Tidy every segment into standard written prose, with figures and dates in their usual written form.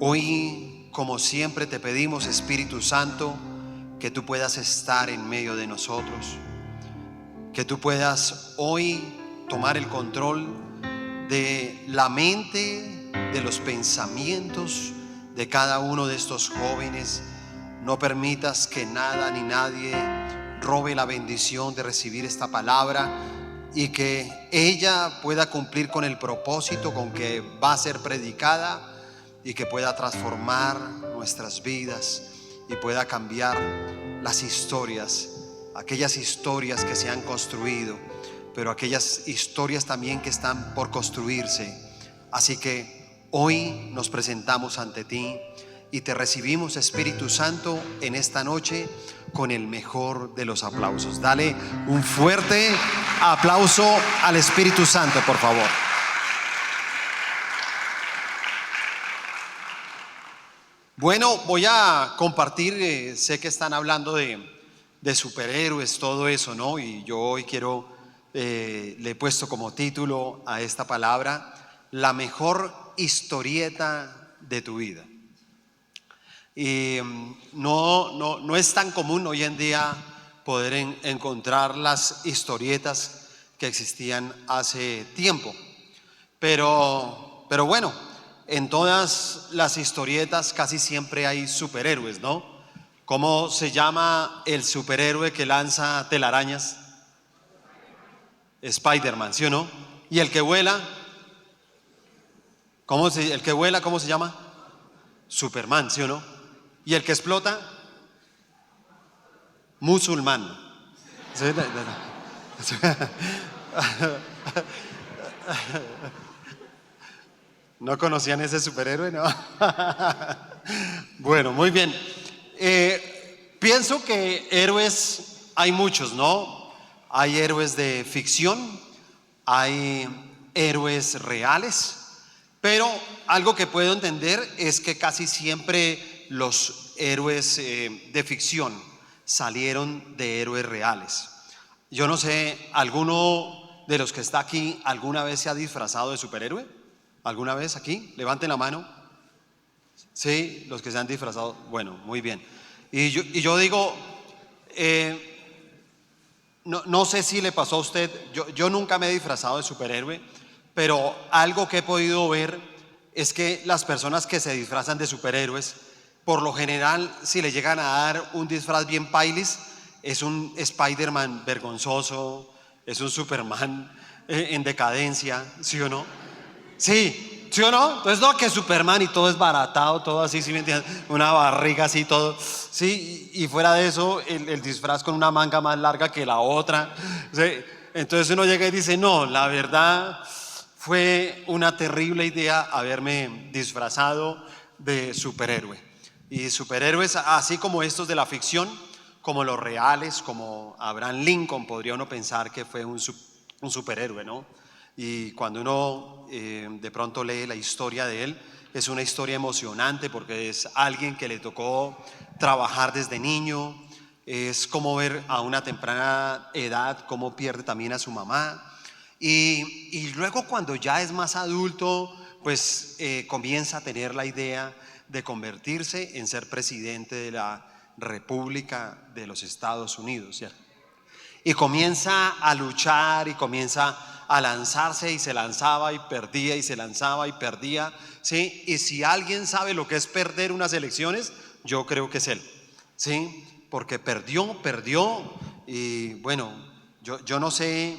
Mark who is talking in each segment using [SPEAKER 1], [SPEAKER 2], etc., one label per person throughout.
[SPEAKER 1] Hoy, como siempre, te pedimos, Espíritu Santo, que tú puedas estar en medio de nosotros, que tú puedas hoy tomar el control de la mente, de los pensamientos de cada uno de estos jóvenes. No permitas que nada ni nadie robe la bendición de recibir esta palabra y que ella pueda cumplir con el propósito con que va a ser predicada, y que pueda transformar nuestras vidas y pueda cambiar las historias, aquellas historias que se han construido, pero aquellas historias también que están por construirse. Así que hoy nos presentamos ante ti y te recibimos, Espíritu Santo, en esta noche con el mejor de los aplausos. Dale un fuerte aplauso al Espíritu Santo, por favor. Bueno, voy a compartir, sé que están hablando de superhéroes, todo eso, ¿no? Y yo hoy le he puesto como título a esta palabra: la mejor historieta de tu vida. Y no es tan común hoy en día poder encontrar las historietas que existían hace tiempo, pero bueno, en todas las historietas casi siempre hay superhéroes, ¿no? ¿Cómo se llama el superhéroe que lanza telarañas? Spider-Man, ¿sí o no? ¿Y el que vuela? ¿Cómo se llama? Superman, ¿sí o no? ¿Y el que explota? Musulmán. ¿Sí? ¿No conocían ese superhéroe? No. Bueno, muy bien. Pienso que héroes hay muchos, ¿no? Hay héroes de ficción, hay héroes reales, pero algo que puedo entender es que casi siempre los héroes de ficción salieron de héroes reales. Yo no sé, ¿alguno de los que está aquí alguna vez se ha disfrazado de superhéroe? ¿Alguna vez aquí? Levanten la mano. Sí, los que se han disfrazado. Bueno, muy bien. Y yo digo, no sé si le pasó a usted, yo nunca me he disfrazado de superhéroe, pero algo que he podido ver es que las personas que se disfrazan de superhéroes, por lo general, si le llegan a dar un disfraz bien pailis, es un Spider-Man vergonzoso, es un Superman en decadencia, ¿sí o no? Sí, ¿sí o no? Entonces no, que Superman y todo es baratado, todo así, ¿sí me entiendes? Una barriga así, todo. Sí, y fuera de eso, el disfraz con una manga más larga que la otra. ¿Sí? Entonces uno llega y dice, no, la verdad fue una terrible idea haberme disfrazado de superhéroe. Y superhéroes así como estos de la ficción, como los reales, como Abraham Lincoln, podría uno pensar que fue un superhéroe, ¿no? Y cuando uno de pronto lee la historia de él, es una historia emocionante porque es alguien que le tocó trabajar desde niño, es como ver a una temprana edad cómo pierde también a su mamá, y luego cuando ya es más adulto, pues comienza a tener la idea de convertirse en ser presidente de la República de los Estados Unidos, ¿cierto? Y comienza a luchar y comienza a lanzarse, y se lanzaba y perdía y se lanzaba y perdía, ¿sí? Y si alguien sabe lo que es perder unas elecciones, yo creo que es él, ¿sí? Porque perdió y bueno, yo no sé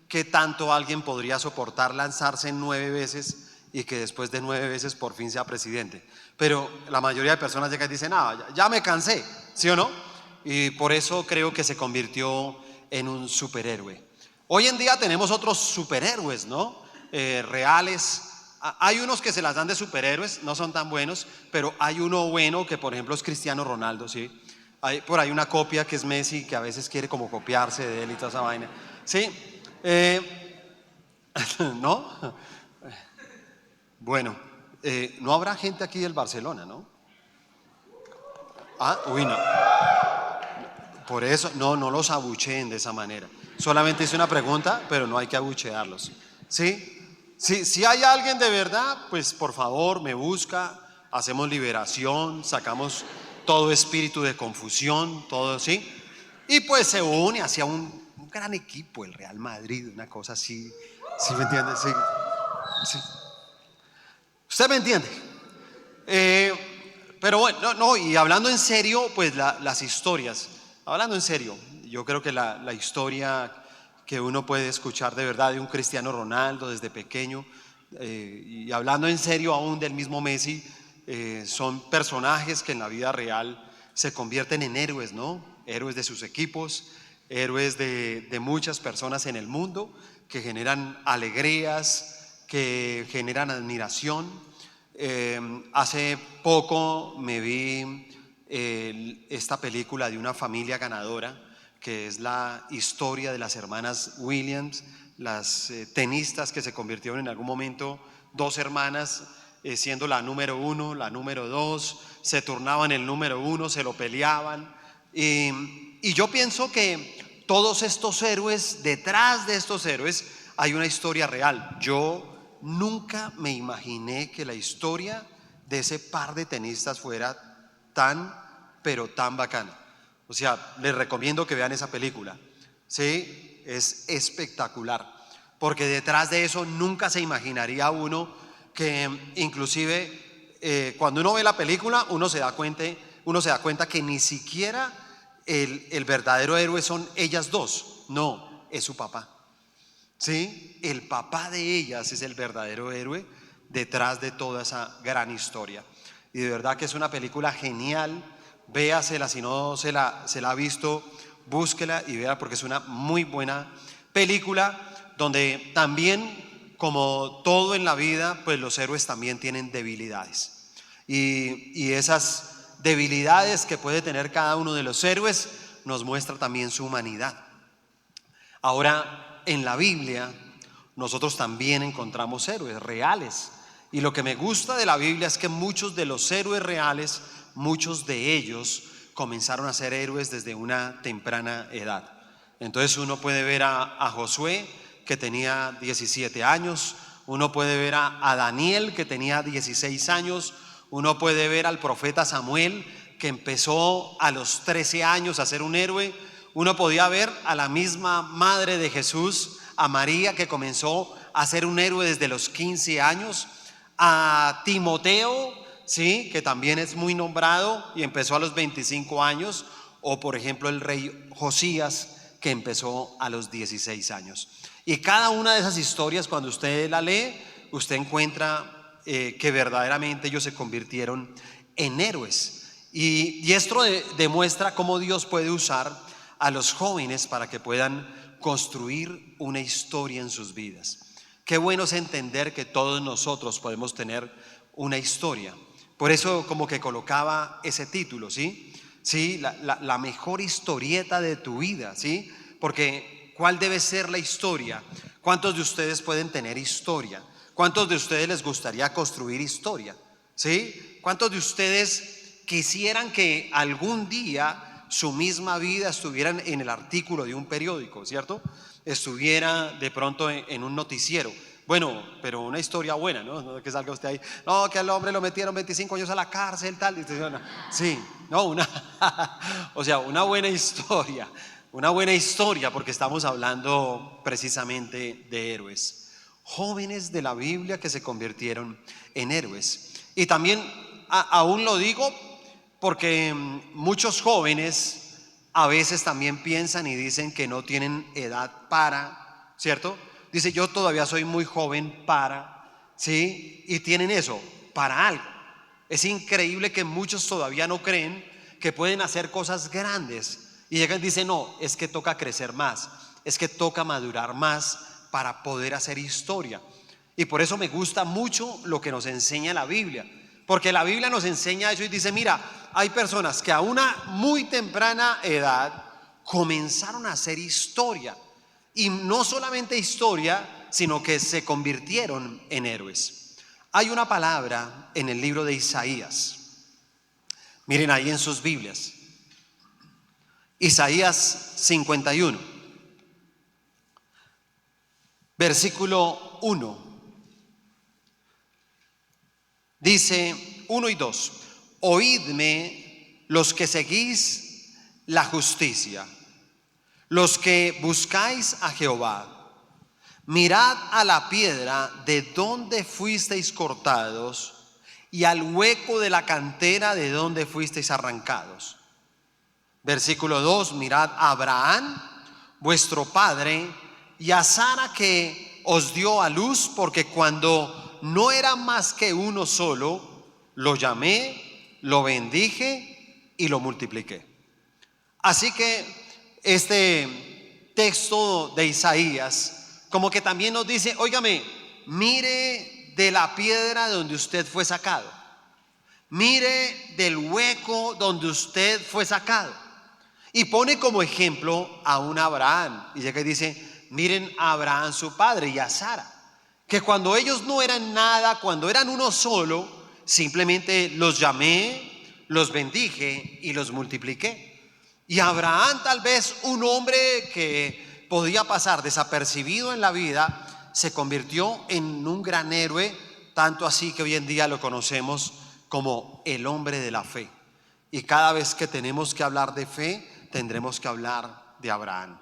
[SPEAKER 1] qué tanto alguien podría soportar lanzarse 9 veces y que después de 9 veces por fin sea presidente. Pero la mayoría de personas llegan y dicen, ya me cansé, ¿sí o no? Y por eso creo que se convirtió en un superhéroe. Hoy en día tenemos otros superhéroes, ¿no? Reales. Hay unos que se las dan de superhéroes, no son tan buenos, pero hay uno bueno que, por ejemplo, es Cristiano Ronaldo, ¿sí? Hay por ahí una copia que es Messi, que a veces quiere como copiarse de él y toda esa vaina, ¿sí? ¿No? Bueno, no habrá gente aquí del Barcelona, ¿no? Uy, no. Por eso, no los abucheen de esa manera. Solamente hice una pregunta, pero no hay que abuchearlos. ¿Sí? Si hay alguien de verdad, pues por favor me busca, hacemos liberación, sacamos todo espíritu de confusión, todo así. Y pues se une hacia un gran equipo, el Real Madrid, una cosa así. ¿Sí me entiende? Sí, sí. ¿Usted me entiende? Pero bueno, no, y hablando en serio, pues las historias, hablando en serio, yo creo que la historia que uno puede escuchar de verdad de un Cristiano Ronaldo desde pequeño, y hablando en serio aún del mismo Messi, son personajes que en la vida real se convierten en héroes, ¿no? Héroes de sus equipos, héroes de muchas personas en el mundo, que generan alegrías, que generan admiración. Hace poco me vi esta película de una familia ganadora, que es la historia de las hermanas Williams, las tenistas que se convirtieron en algún momento dos hermanas, siendo la número uno, la número dos, se turnaban el número uno, se lo peleaban. Y yo pienso que todos estos héroes, detrás de estos héroes hay una historia real. Yo nunca me imaginé que la historia de ese par de tenistas fuera tan, pero tan bacana. O sea, les recomiendo que vean esa película. Sí, es espectacular. Porque detrás de eso nunca se imaginaría uno que inclusive cuando uno ve la película uno se da cuenta que ni siquiera el verdadero héroe son ellas dos. No, es su papá. ¿Sí? El papá de ellas es el verdadero héroe detrás de toda esa gran historia. Y de verdad que es una película genial. Véasela, si no se la ha visto, búsquela y vea, porque es una muy buena película donde también, como todo en la vida, pues los héroes también tienen debilidades. Y esas debilidades que puede tener cada uno de los héroes nos muestra también su humanidad. Ahora, en la Biblia, nosotros también encontramos héroes reales. Y lo que me gusta de la Biblia es que muchos de los héroes reales, muchos de ellos comenzaron a ser héroes desde una temprana edad. Entonces uno puede ver a Josué, que tenía 17 años, uno puede ver a Daniel, que tenía 16 años, uno puede ver al profeta Samuel, que empezó a los 13 años a ser un héroe. Uno podía ver a la misma madre de Jesús, a María, que comenzó a ser un héroe desde los 15 años, a Timoteo, ¿sí?, que también es muy nombrado y empezó a los 25 años, o por ejemplo el rey Josías, que empezó a los 16 años. Y cada una de esas historias, cuando usted la lee, usted encuentra que verdaderamente ellos se convirtieron en héroes. Y esto demuestra cómo Dios puede usar a los jóvenes para que puedan construir una historia en sus vidas. Qué bueno es entender que todos nosotros podemos tener una historia. Por eso como que colocaba ese título, ¿sí? Sí, la mejor historieta de tu vida, ¿sí? Porque ¿cuál debe ser la historia? ¿Cuántos de ustedes pueden tener historia? ¿Cuántos de ustedes les gustaría construir historia? ¿Sí? ¿Cuántos de ustedes quisieran que algún día su misma vida estuviera en el artículo de un periódico, ¿cierto? Estuviera de pronto en un noticiero. Bueno, pero una historia buena, ¿no? Que salga usted ahí, no, que al hombre lo metieron 25 años a la cárcel, tal. Sí, no, o sea, una buena historia. Una buena historia, porque estamos hablando precisamente de héroes. Jóvenes de la Biblia que se convirtieron en héroes. Y también aún lo digo porque muchos jóvenes a veces también piensan y dicen que no tienen edad para, ¿cierto? Dice, yo todavía soy muy joven para, ¿sí? Y tienen eso, para algo. Es increíble que muchos todavía no creen que pueden hacer cosas grandes. Y llegan y dicen, no, es que toca crecer más, es que toca madurar más para poder hacer historia. Y por eso me gusta mucho lo que nos enseña la Biblia. Porque la Biblia nos enseña eso y dice, mira, hay personas que a una muy temprana edad comenzaron a hacer historia. Y no solamente historia, sino que se convirtieron en héroes. Hay una palabra en el libro de Isaías. Miren ahí en sus Biblias. Isaías 51, versículo 1. Dice, 1 y 2. Oídme los que seguís la justicia, los que buscáis a Jehová. Mirad a la piedra de donde fuisteis cortados y al hueco de la cantera de donde fuisteis arrancados. Versículo 2, mirad a Abraham, vuestro padre, y a Sara que os dio a luz, porque cuando no era más que uno solo, lo llamé, lo bendije y lo multipliqué. Así que este texto de Isaías como que también nos dice, óigame, mire de la piedra donde usted fue sacado, mire del hueco donde usted fue sacado, y pone como ejemplo a un Abraham, y llega y dice, miren a Abraham su padre y a Sara, que cuando ellos no eran nada, cuando eran uno solo, simplemente los llamé, los bendije y los multipliqué. Y Abraham, tal vez un hombre que podía pasar desapercibido en la vida, se convirtió en un gran héroe, tanto así que hoy en día lo conocemos como el hombre de la fe. Y cada vez que tenemos que hablar de fe, tendremos que hablar de Abraham.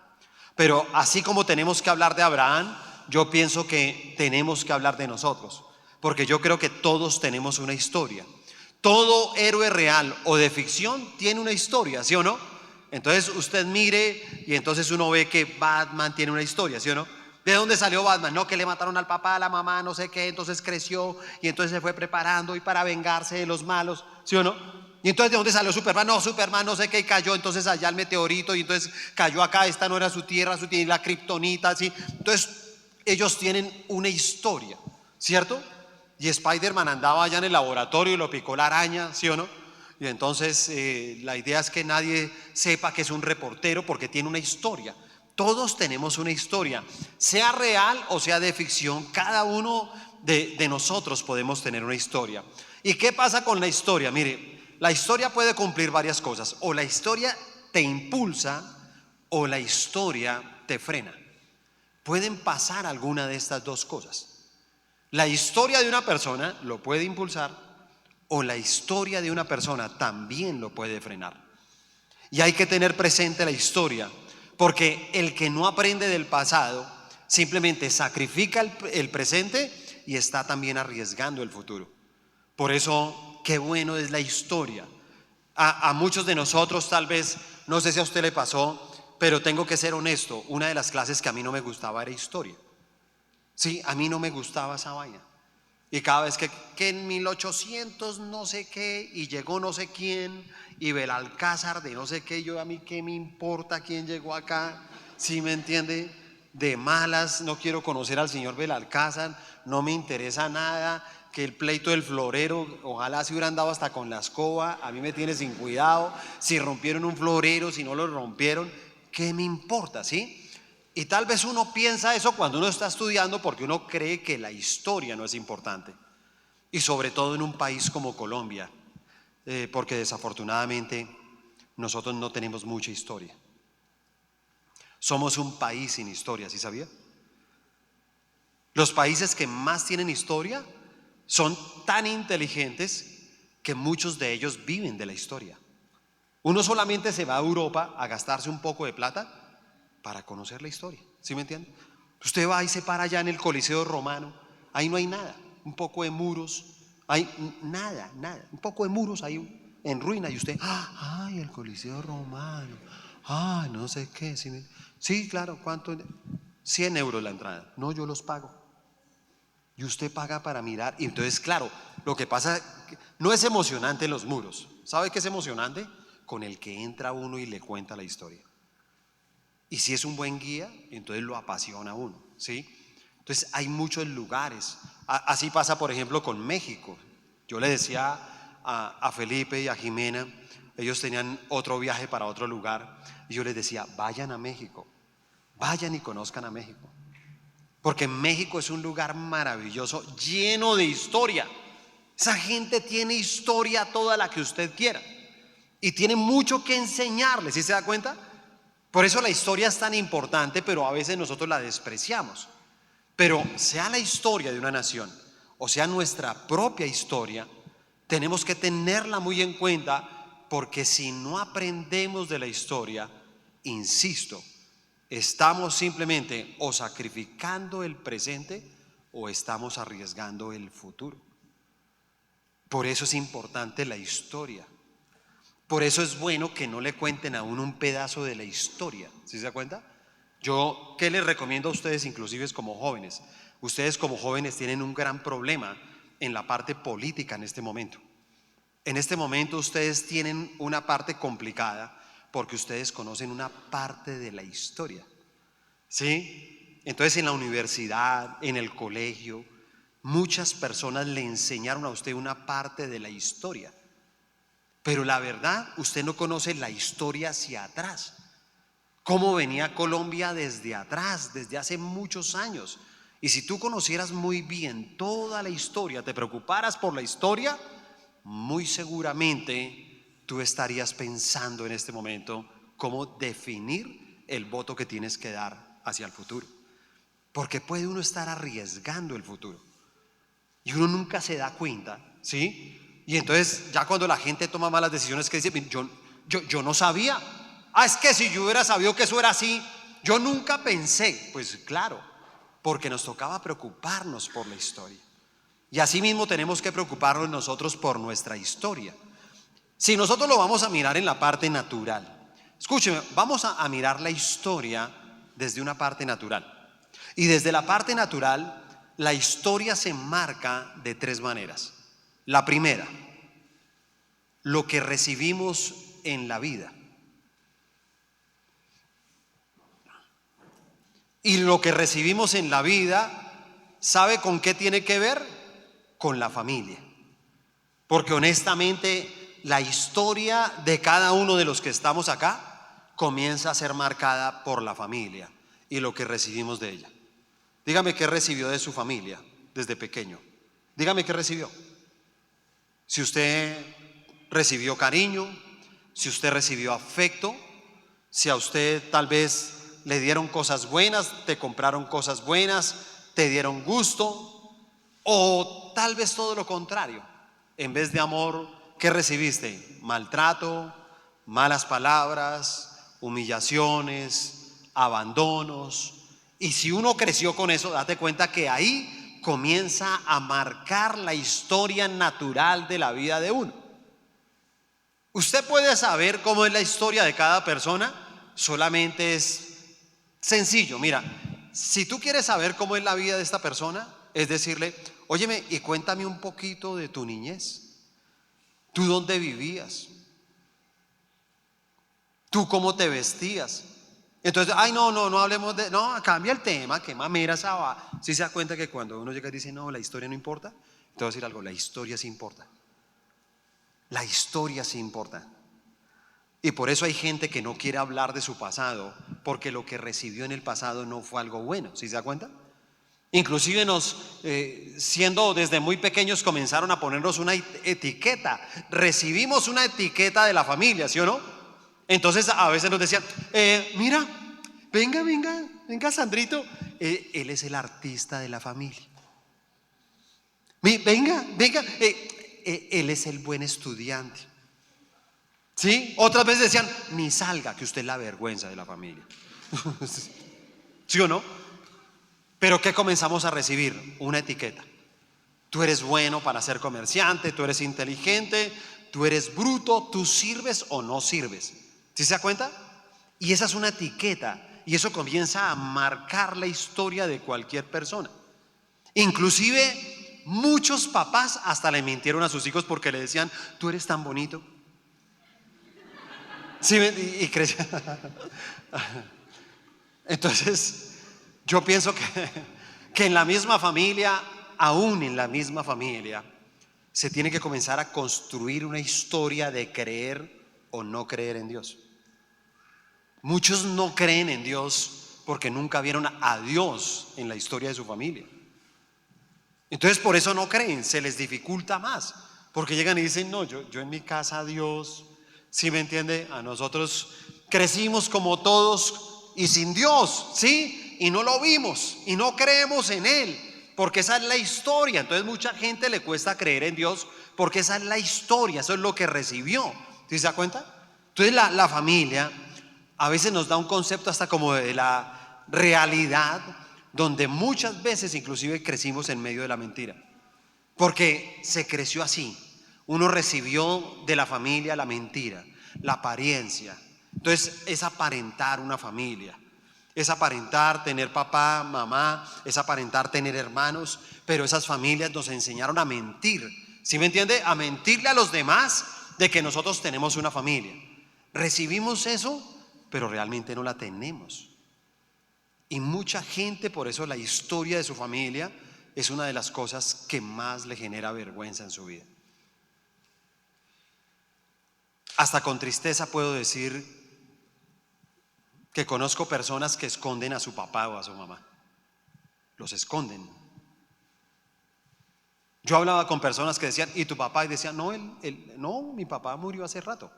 [SPEAKER 1] Pero así como tenemos que hablar de Abraham, yo pienso que tenemos que hablar de nosotros, porque yo creo que todos tenemos una historia. Todo héroe real o de ficción tiene una historia, ¿sí o no? Entonces usted mire y entonces uno ve que Batman tiene una historia, ¿sí o no? ¿De dónde salió Batman? No, que le mataron al papá, a la mamá, no sé qué, entonces creció y entonces se fue preparando y para vengarse de los malos, ¿sí o no? Y entonces ¿de dónde salió Superman? No, Superman no sé qué y cayó entonces allá el meteorito y entonces cayó acá, esta no era su tierra, la kriptonita, ¿sí? Entonces ellos tienen una historia, ¿cierto? Y Spider-Man andaba allá en el laboratorio y lo picó la araña, ¿sí o no? Y entonces la idea es que nadie sepa que es un reportero porque tiene una historia. Todos tenemos una historia, sea real o sea de ficción, cada uno de nosotros podemos tener una historia. ¿Y qué pasa con la historia? Mire, la historia puede cumplir varias cosas. O la historia te impulsa o la historia te frena. Pueden pasar alguna de estas dos cosas. La historia de una persona lo puede impulsar o la historia de una persona también lo puede frenar. Y hay que tener presente la historia, porque el que no aprende del pasado simplemente sacrifica el presente y está también arriesgando el futuro. Por eso, qué bueno es la historia. A muchos de nosotros tal vez, no sé si a usted le pasó, pero tengo que ser honesto, una de las clases que a mí no me gustaba era historia. Sí, a mí no me gustaba esa vaina. Y cada vez que en 1800 no sé qué y llegó no sé quién y Belalcázar de no sé qué, yo a mí qué me importa quién llegó acá, ¿sí me entiende? De malas, no quiero conocer al señor Belalcázar, no me interesa nada, que el pleito del florero, ojalá se hubieran dado hasta con la escoba, a mí me tiene sin cuidado, si rompieron un florero, si no lo rompieron, ¿qué me importa? ¿Sí? Y tal vez uno piensa eso cuando uno está estudiando porque uno cree que la historia no es importante. Y sobre todo en un país como Colombia, porque desafortunadamente nosotros no tenemos mucha historia. Somos un país sin historia, ¿sí sabía? Los países que más tienen historia son tan inteligentes que muchos de ellos viven de la historia. Uno solamente se va a Europa a gastarse un poco de plata para conocer la historia, ¿sí me entiende? Usted va y se para allá en el Coliseo Romano, ahí no hay nada, un poco de muros, hay nada, un poco de muros ahí en ruina y usted, ay, el Coliseo Romano, ay, no sé qué, sí, claro, ¿cuánto? 100 euros la entrada, no, yo los pago. Y usted paga para mirar, y entonces claro, lo que pasa, no es emocionante los muros, ¿sabe qué es emocionante? Con el que entra uno y le cuenta la historia. Y si es un buen guía, entonces lo apasiona a uno, ¿sí? Entonces hay muchos lugares. Así pasa, por ejemplo, con México. Yo le decía a Felipe y a Jimena, ellos tenían otro viaje para otro lugar, y yo les decía, vayan a México, vayan y conozcan a México. Porque México es un lugar maravilloso, lleno de historia. Esa gente tiene historia toda la que usted quiera. Y tiene mucho que enseñarle, ¿sí se da cuenta? Por eso la historia es tan importante, pero a veces nosotros la despreciamos. Pero sea la historia de una nación o sea nuestra propia historia, Tenemos que tenerla muy en cuenta, porque si no aprendemos de la historia, insisto, estamos simplemente o sacrificando el presente o estamos arriesgando el futuro. Por eso es importante la historia. Por eso es bueno que no le cuenten a uno un pedazo de la historia. ¿Sí se da cuenta? Yo, ¿qué les recomiendo a ustedes, inclusive como jóvenes? Ustedes como jóvenes tienen un gran problema en la parte política en este momento. En este momento ustedes tienen una parte complicada porque ustedes conocen una parte de la historia. ¿Sí? Entonces en la universidad, en el colegio, muchas personas le enseñaron a usted una parte de la historia. Pero la verdad, usted no conoce la historia hacia atrás. Cómo venía Colombia desde atrás, desde hace muchos años. Y si tú conocieras muy bien toda la historia, te preocuparas por la historia, muy seguramente tú estarías pensando en este momento cómo definir el voto que tienes que dar hacia el futuro. Porque puede uno estar arriesgando el futuro y uno nunca se da cuenta, ¿sí? Y entonces ya cuando la gente toma malas decisiones, que dice, yo no sabía. Es que si yo hubiera sabido que eso era así, yo nunca pensé. Pues claro, porque nos tocaba preocuparnos por la historia. Y así mismo tenemos que preocuparnos nosotros por nuestra historia. Si nosotros lo vamos a mirar en la parte natural, escúcheme, vamos a mirar la historia desde una parte natural. Y desde la parte natural, la historia se marca de tres maneras. La primera, lo que recibimos en la vida. Y lo que recibimos en la vida, ¿sabe con qué tiene que ver? Con la familia. Porque honestamente, la historia de cada uno de los que estamos acá comienza a ser marcada por la familia y lo que recibimos de ella. Dígame qué recibió de su familia desde pequeño. Dígame qué recibió. Si usted recibió cariño, si usted recibió afecto, si a usted tal vez le dieron cosas buenas, te compraron cosas buenas, te dieron gusto, o tal vez todo lo contrario. En vez de amor, ¿qué recibiste? Maltrato, malas palabras, humillaciones, abandonos. Y si uno creció con eso, date cuenta que ahí comienza a marcar la historia natural de la vida de uno. Usted puede saber cómo es la historia de cada persona, solamente es sencillo. Mira, si tú quieres saber cómo es la vida de esta persona, es decirle, óyeme, y cuéntame un poquito de tu niñez. ¿Tú dónde vivías? ¿Tú cómo te vestías? Entonces, no hablemos de, no, cambia el tema, qué mamera esa va. ¿Sí se da cuenta que cuando uno llega y dice, no, la historia no importa? Te voy a decir algo, la historia sí importa. La historia sí importa. Y por eso hay gente que no quiere hablar de su pasado, porque lo que recibió en el pasado no fue algo bueno. ¿Sí se da cuenta? Inclusive siendo desde muy pequeños, comenzaron a ponernos una etiqueta. Recibimos una etiqueta de la familia, ¿sí o no? Entonces a veces nos decían, mira, venga Sandrito, él es el artista de la familia. Venga, él es el buen estudiante. ¿Sí? Otras veces decían, ni salga, que usted es la vergüenza de la familia. ¿Sí o no? Pero ¿qué comenzamos a recibir? Una etiqueta. Tú eres bueno para ser comerciante, tú eres inteligente, tú eres bruto, tú sirves o no sirves. ¿Sí se da cuenta? Y esa es una etiqueta, y eso comienza a marcar la historia de cualquier persona. Inclusive muchos papás hasta le mintieron a sus hijos porque le decían, tú eres tan bonito. Sí, y crecía. Entonces, yo pienso que en la misma familia, aún en la misma familia, se tiene que comenzar a construir una historia de creer o no creer en Dios. Muchos no creen en Dios porque nunca vieron a Dios en la historia de su familia. Entonces por eso no creen, se les dificulta más, porque llegan y dicen, no, yo en mi casa Dios, ¿sí me entiende? A nosotros crecimos como todos y sin Dios, ¿sí? Y no lo vimos y no creemos en Él, porque esa es la historia. Entonces mucha gente le cuesta creer en Dios porque esa es la historia, eso es lo que recibió. ¿Sí se da cuenta? Entonces la familia a veces nos da un concepto hasta como de la realidad, donde muchas veces inclusive crecimos en medio de la mentira, porque se creció así. Uno recibió de la familia la mentira, la apariencia. Entonces es aparentar una familia, es aparentar tener papá, mamá, es aparentar tener hermanos, pero esas familias nos enseñaron a mentir. ¿Sí me entiende? A mentirle a los demás de que nosotros tenemos una familia. Recibimos eso, pero realmente no la tenemos. Y mucha gente, por eso la historia de su familia es una de las cosas que más le genera vergüenza en su vida. Hasta con tristeza puedo decir que conozco personas que esconden a su papá o a su mamá. Los esconden. Yo hablaba con personas que decían, ¿y tu papá? Y decían, no, no, mi papá murió hace rato.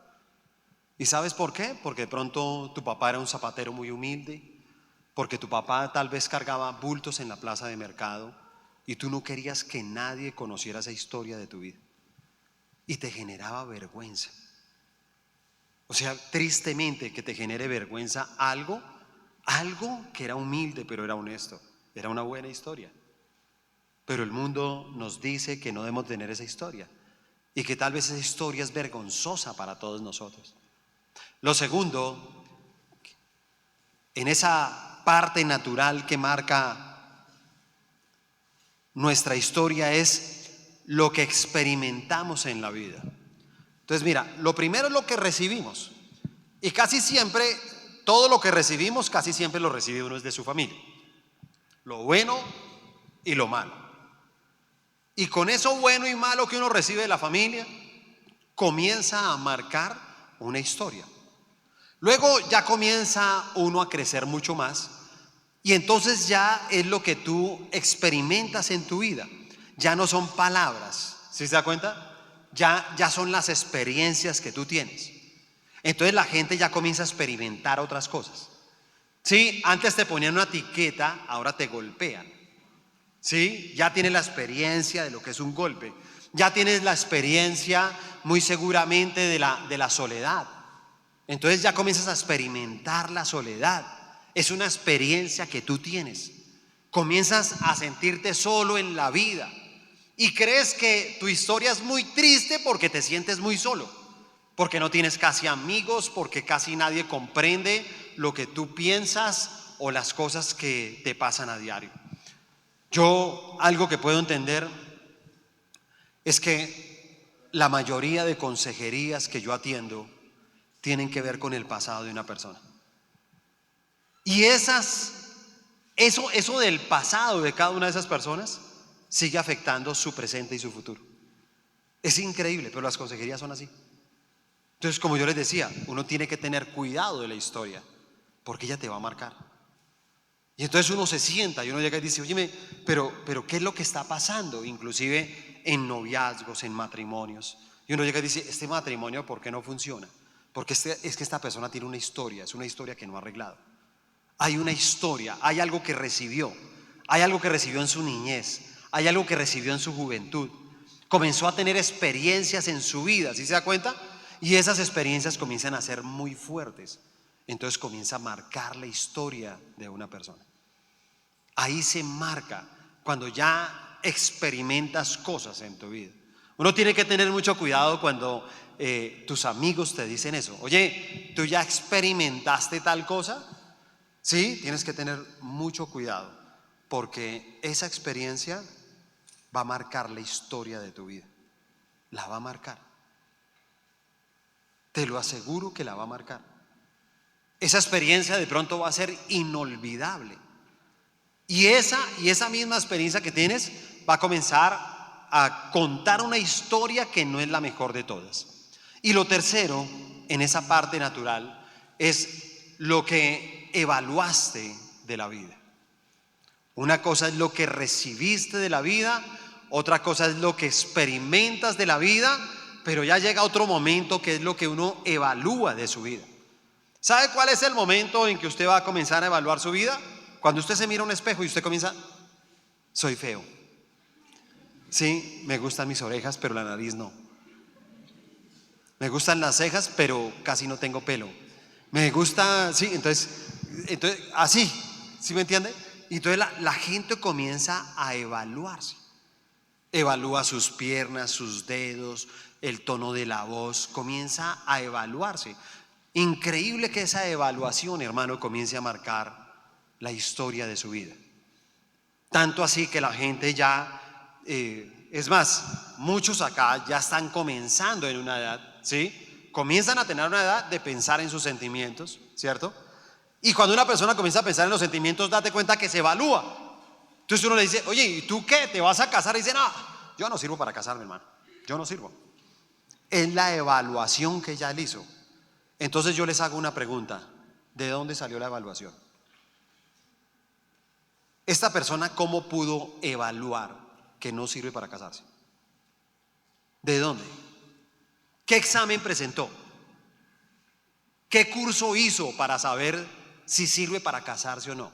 [SPEAKER 1] ¿Y sabes por qué? Porque de pronto tu papá era un zapatero muy humilde, porque tu papá tal vez cargaba bultos en la plaza de mercado y tú no querías que nadie conociera esa historia de tu vida. Y te generaba vergüenza. O sea, tristemente que te genere vergüenza algo que era humilde pero era honesto, era una buena historia. Pero el mundo nos dice que no debemos tener esa historia y que tal vez esa historia es vergonzosa para todos nosotros. Lo segundo, en esa parte natural que marca nuestra historia es lo que experimentamos en la vida. Entonces mira, lo primero es lo que recibimos. Y casi siempre, todo lo que recibimos, casi siempre lo recibe uno desde su familia. Lo bueno y lo malo. Y con eso bueno y malo que uno recibe de la familia, comienza a marcar una historia. Luego ya comienza uno a crecer mucho más. Y entonces ya es lo que tú experimentas en tu vida. Ya no son palabras, ¿sí se da cuenta? Ya son las experiencias que tú tienes. Entonces la gente ya comienza a experimentar otras cosas. Sí, antes te ponían una etiqueta, ahora te golpean. Sí, ya tienes la experiencia de lo que es un golpe. Ya tienes la experiencia muy seguramente de la soledad. Entonces ya comienzas a experimentar la soledad. Es una experiencia que tú tienes. Comienzas a sentirte solo en la vida. Y crees que tu historia es muy triste porque te sientes muy solo, porque no tienes casi amigos, porque casi nadie comprende lo que tú piensas o las cosas que te pasan a diario. Yo algo que puedo entender es que la mayoría de consejerías que yo atiendo tienen que ver con el pasado de una persona. Y eso del pasado de cada una de esas personas sigue afectando su presente y su futuro. Es increíble, pero las consejerías son así. Entonces, como yo les decía, uno tiene que tener cuidado de la historia, porque ella te va a marcar. Y entonces uno se sienta y uno llega y dice, óyeme, pero ¿qué es lo que está pasando? Inclusive en noviazgos, en matrimonios. Y uno llega y dice, este matrimonio, ¿por qué no funciona? Porque es que esta persona tiene una historia, es una historia que no ha arreglado. Hay una historia, hay algo que recibió, hay algo que recibió en su niñez, hay algo que recibió en su juventud. Comenzó a tener experiencias en su vida, ¿sí se da cuenta? Y esas experiencias comienzan a ser muy fuertes. Entonces comienza a marcar la historia de una persona. Ahí se marca cuando ya experimentas cosas en tu vida. Uno tiene que tener mucho cuidado cuando tus amigos te dicen eso. Oye, ¿tú ya experimentaste tal cosa? Sí, tienes que tener mucho cuidado, porque esa experiencia va a marcar la historia de tu vida. La va a marcar. Te lo aseguro que la va a marcar. Esa experiencia de pronto va a ser inolvidable. Y esa misma experiencia que tienes va a comenzar a contar una historia que no es la mejor de todas. Y lo tercero, en esa parte natural, es lo que evaluaste de la vida. Una cosa es lo que recibiste de la vida, otra cosa es lo que experimentas de la vida, pero ya llega otro momento que es lo que uno evalúa de su vida. ¿Sabe cuál es el momento en que usted va a comenzar a evaluar su vida? Cuando usted se mira a un espejo y usted comienza, soy feo, Sí, me gustan mis orejas, pero la nariz no. Me gustan las cejas, pero casi no tengo pelo. Me gusta, sí, entonces así, ¿sí me entiende? Y entonces la gente comienza a evaluarse. Evalúa sus piernas, sus dedos, el tono de la voz, comienza a evaluarse. Increíble que esa evaluación, hermano, comience a marcar la historia de su vida. Tanto así que la gente ya, es más, muchos acá ya están comenzando en una edad, ¿sí? Comienzan a tener una edad de pensar en sus sentimientos, ¿cierto? Y cuando una persona comienza a pensar en los sentimientos, date cuenta que se evalúa. Entonces uno le dice, oye, ¿y tú qué? ¿Te vas a casar? Y dice, no, yo no sirvo para casarme, hermano. Yo no sirvo. Es la evaluación que ya él hizo. Entonces yo les hago una pregunta. ¿De dónde salió la evaluación? Esta persona, ¿cómo pudo evaluar que no sirve para casarse? ¿De dónde? ¿Qué examen presentó? ¿Qué curso hizo para saber si sirve para casarse o no?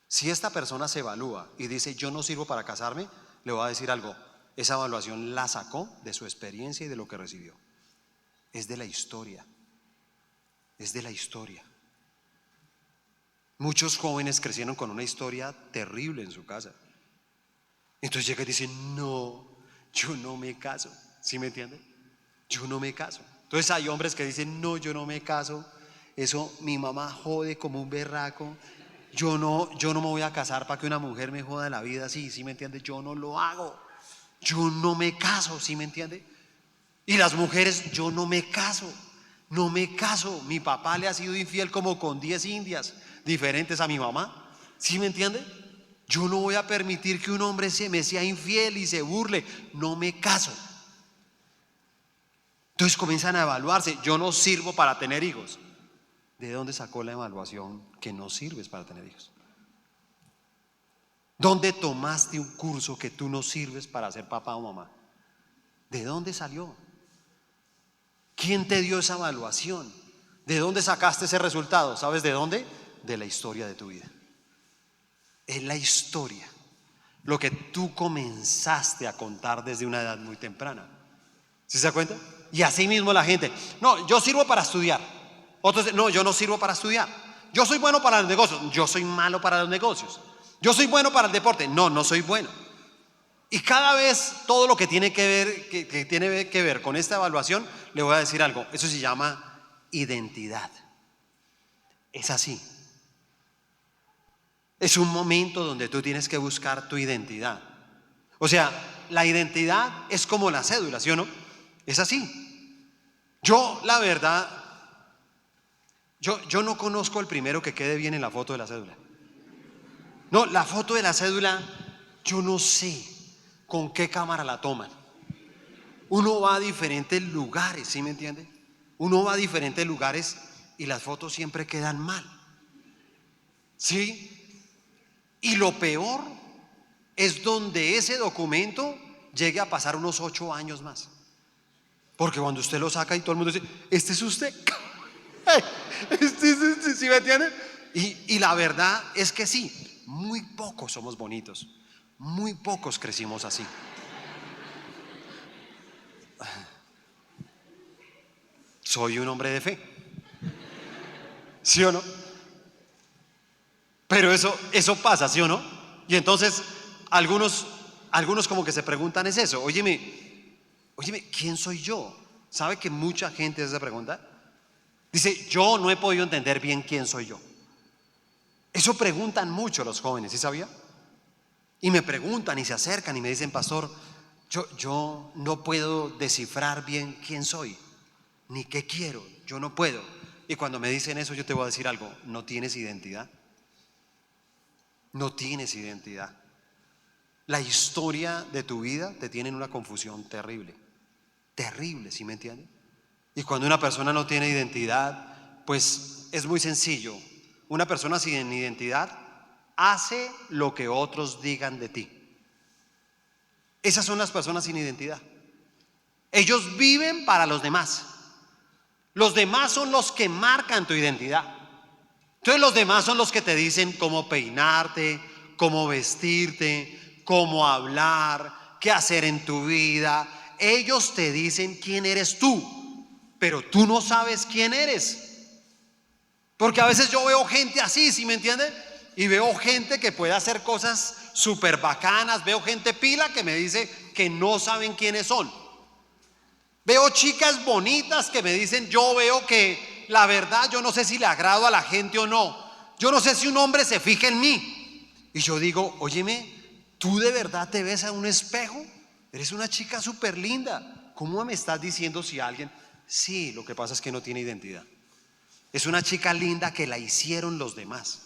[SPEAKER 1] Si esta persona se evalúa y dice yo no sirvo para casarme, le voy a decir algo. Esa evaluación la sacó de su experiencia y de lo que recibió. Es de la historia. Es de la historia. Muchos jóvenes crecieron con una historia terrible en su casa. Entonces llega y dice, no, yo no me caso. ¿Sí me entiende? Yo no me caso. Entonces hay hombres que dicen, no, yo no me caso. Eso mi mamá jode como un berraco. Yo no me voy a casar para que una mujer me joda la vida así. ¿Sí me entiende? Yo no lo hago. Yo no me caso. ¿Sí me entiende? Y las mujeres, yo no me caso. No me caso. Mi papá le ha sido infiel como con 10 indias diferentes a mi mamá. ¿Sí me entiende? Yo no voy a permitir que un hombre me sea infiel y se burle. No me caso. Entonces comienzan a evaluarse. Yo no sirvo para tener hijos. ¿De dónde sacó la evaluación que no sirves para tener hijos? ¿Dónde tomaste un curso que tú no sirves para ser papá o mamá? ¿De dónde salió? ¿Quién te dio esa evaluación? ¿De dónde sacaste ese resultado? ¿Sabes de dónde? De la historia de tu vida. Es la historia. Lo que tú comenzaste a contar desde una edad muy temprana. ¿Sí se da cuenta? Y así mismo la gente, no, yo sirvo para estudiar. Otros dicen, no, yo no sirvo para estudiar. Yo soy bueno para los negocios. Yo soy malo para los negocios. Yo soy bueno para el deporte. No, no soy bueno. Y cada vez todo lo que tiene que ver, que tiene que ver con esta evaluación, le voy a decir algo. Eso se llama identidad. Es así. Es un momento donde tú tienes que buscar tu identidad. O sea, la identidad es como la cédula, ¿sí o no? Es así. Yo, la verdad, yo no conozco el primero que quede bien en la foto de la cédula. No, la foto de la cédula, yo no sé con qué cámara la toman. Uno va a diferentes lugares, ¿sí me entiende? Uno va a diferentes lugares y las fotos siempre quedan mal. ¿Sí? Y lo peor es donde ese documento llegue a pasar unos 8 años más. Porque cuando usted lo saca y todo el mundo dice, este es usted. ¿Sí me entiende? Y la verdad es que sí, muy pocos somos bonitos. Muy pocos crecimos así. Soy un hombre de fe. ¿Sí o no? Pero eso pasa, ¿sí o no? Y entonces algunos como que se preguntan es eso. Óyeme, ¿quién soy yo? ¿Sabe que mucha gente hace esa pregunta? Dice, yo no he podido entender bien quién soy yo. Eso preguntan mucho los jóvenes, ¿sí sabía? Y me preguntan y se acercan y me dicen, pastor, yo no puedo descifrar bien quién soy, ni qué quiero, yo no puedo. Y cuando me dicen eso, yo te voy a decir algo, no tienes identidad. No tienes identidad. La historia de tu vida te tiene en una confusión terrible. Terrible, ¿sí me entiendes? Y cuando una persona no tiene identidad, pues es muy sencillo. Una persona sin identidad hace lo que otros digan de ti. Esas son las personas sin identidad. Ellos viven para los demás. Los demás son los que marcan tu identidad. Entonces los demás son los que te dicen cómo peinarte, cómo vestirte, cómo hablar, qué hacer en tu vida. Ellos te dicen quién eres tú, pero tú no sabes quién eres. Porque a veces yo veo gente así, ¿sí me entiende? Y veo gente que puede hacer cosas súper bacanas. Veo gente pila que me dice que no saben quiénes son. Veo chicas bonitas que me dicen, yo veo que la verdad yo no sé si le agrado a la gente o no. Yo no sé si un hombre se fija en mí. Y yo digo, óyeme, ¿tú de verdad te ves a un espejo? Eres una chica súper linda. ¿Cómo me estás diciendo si alguien? Sí, lo que pasa es que no tiene identidad. Es una chica linda que la hicieron los demás.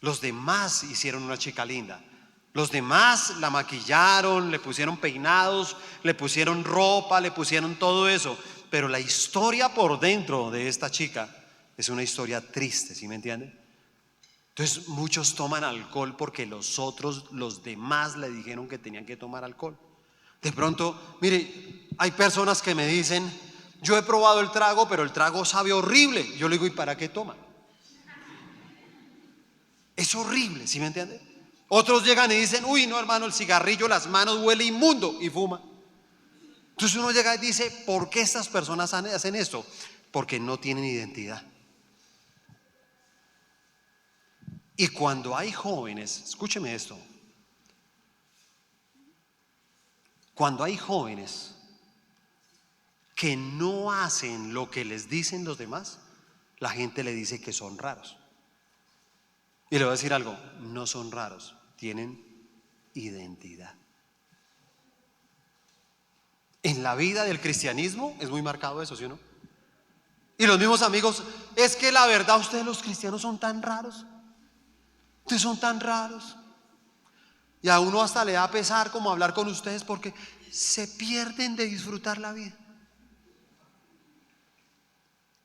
[SPEAKER 1] Los demás hicieron una chica linda. Los demás la maquillaron, le pusieron peinados, le pusieron ropa, le pusieron todo eso. Pero la historia por dentro de esta chica es una historia triste, ¿sí me entienden? Entonces muchos toman alcohol porque los demás le dijeron que tenían que tomar alcohol. De pronto, mire, hay personas que me dicen, yo he probado el trago, pero el trago sabe horrible. Yo le digo, ¿y para qué toma? Es horrible, ¿sí me entiende? Otros llegan y dicen, uy, no, hermano, el cigarrillo, las manos huele inmundo, y fuma. Entonces uno llega y dice, ¿por qué estas personas hacen esto? Porque no tienen identidad. Y cuando hay jóvenes, escúcheme esto, cuando hay jóvenes que no hacen lo que les dicen los demás, la gente le dice que son raros. Y le voy a decir algo, no son raros, tienen identidad. En la vida del cristianismo es muy marcado eso, ¿sí o no? Y los mismos amigos, es que la verdad ustedes los cristianos son tan raros. Ustedes son tan raros. Y a uno hasta le da pesar como hablar con ustedes porque se pierden de disfrutar la vida.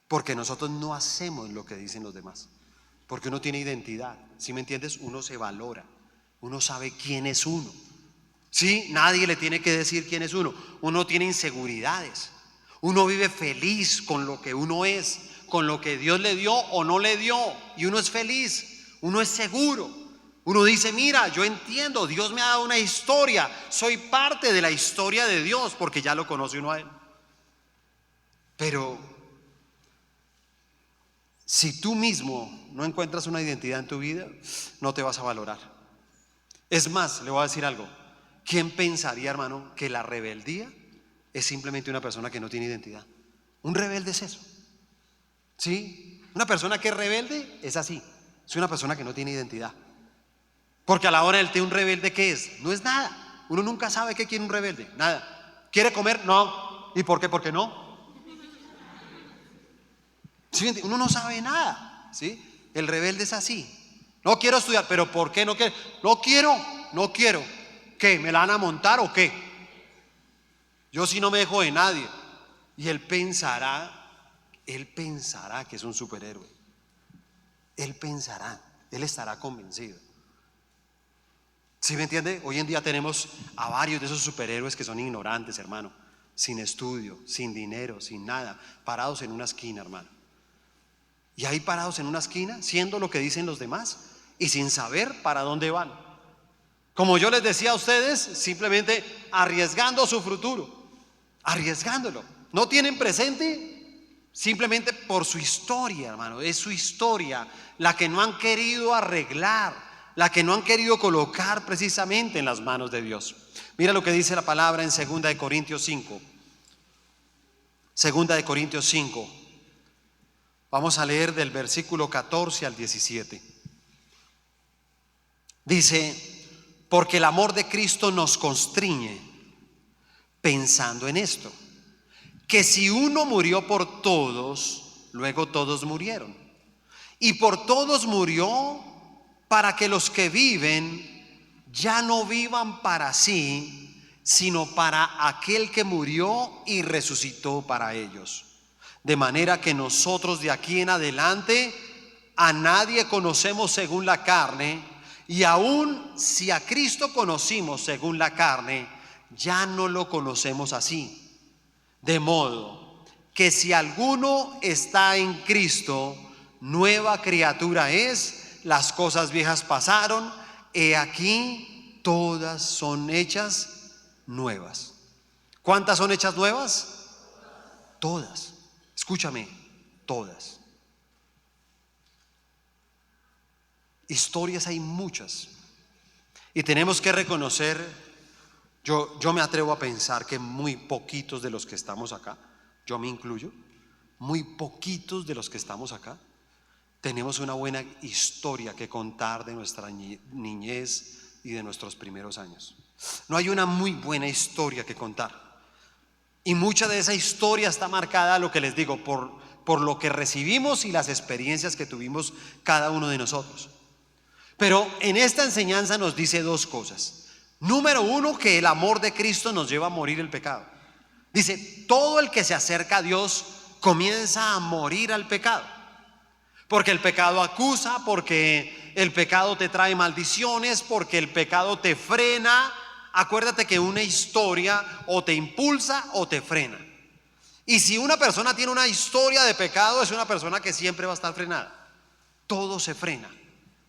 [SPEAKER 1] Porque nosotros no hacemos lo que dicen los demás. Porque uno tiene identidad, ¿sí me entiendes? Uno se valora, uno sabe quién es uno. Sí, nadie le tiene que decir quién es uno. Uno tiene inseguridades. Uno vive feliz con lo que uno es, con lo que Dios le dio o no le dio. Y uno es feliz, uno es seguro. Uno dice, mira, yo entiendo, Dios me ha dado una historia. Soy parte de la historia de Dios porque ya lo conoce uno a Él. Pero si tú mismo no encuentras una identidad en tu vida, no te vas a valorar. Es más, le voy a decir algo. ¿Quién pensaría, hermano, que la rebeldía es simplemente una persona que no tiene identidad? Un rebelde es eso. ¿Sí? Una persona que es rebelde es así. Es una persona que no tiene identidad. Porque a la hora del té, un rebelde, ¿qué es? No es nada. Uno nunca sabe qué quiere un rebelde. Nada. ¿Quiere comer? No. ¿Y por qué? ¿Por qué no? ¿Sí? Uno no sabe nada. ¿Sí? El rebelde es así. No quiero estudiar, pero ¿por qué no quiero? No quiero. ¿Qué? ¿Me la van a montar o qué? Yo sí no me dejo de nadie. Y él pensará que es un superhéroe. Él estará convencido. ¿Sí me entiende? Hoy en día tenemos a varios de esos superhéroes que son ignorantes, hermano, sin estudio, sin dinero, sin nada, parados en una esquina, hermano. Y ahí parados en una esquina, siendo lo que dicen los demás y sin saber para dónde van. Como yo les decía a ustedes, simplemente arriesgando su futuro, arriesgándolo. No tienen presente simplemente por su historia, hermano. Es su historia la que no han querido arreglar, la que no han querido colocar precisamente en las manos de Dios. Mira lo que dice la palabra en 2 de Corintios 5. 2 de Corintios 5. Vamos a leer del versículo 14 al 17. Dice: porque el amor de Cristo nos constriñe, pensando en esto, que si uno murió por todos, luego todos murieron. Y por todos murió para que los que viven ya no vivan para sí, sino para aquel que murió y resucitó para ellos. De manera que nosotros de aquí en adelante a nadie conocemos según la carne. Y aun si a Cristo conocimos según la carne, ya no lo conocemos así. De modo que si alguno está en Cristo, nueva criatura es, las cosas viejas pasaron, he aquí todas son hechas nuevas. ¿Cuántas son hechas nuevas? Todas. Escúchame, todas. Historias hay muchas. Y tenemos que reconocer, yo me atrevo a pensar que muy poquitos de los que estamos acá, yo me incluyo, muy poquitos de los que estamos acá, tenemos una buena historia que contar de nuestra niñez y de nuestros primeros años. No hay una muy buena historia que contar. Y mucha de esa historia está marcada, lo que les digo, por lo que recibimos y las experiencias que tuvimos cada uno de nosotros. Pero en esta enseñanza nos dice dos cosas. Número uno, que el amor de Cristo nos lleva a morir el pecado. Dice, todo el que se acerca a Dios comienza a morir al pecado. Porque el pecado acusa, porque el pecado te trae maldiciones, porque el pecado te frena. Acuérdate que una historia o te impulsa o te frena. Y si una persona tiene una historia de pecado, es una persona que siempre va a estar frenada. Todo se frena.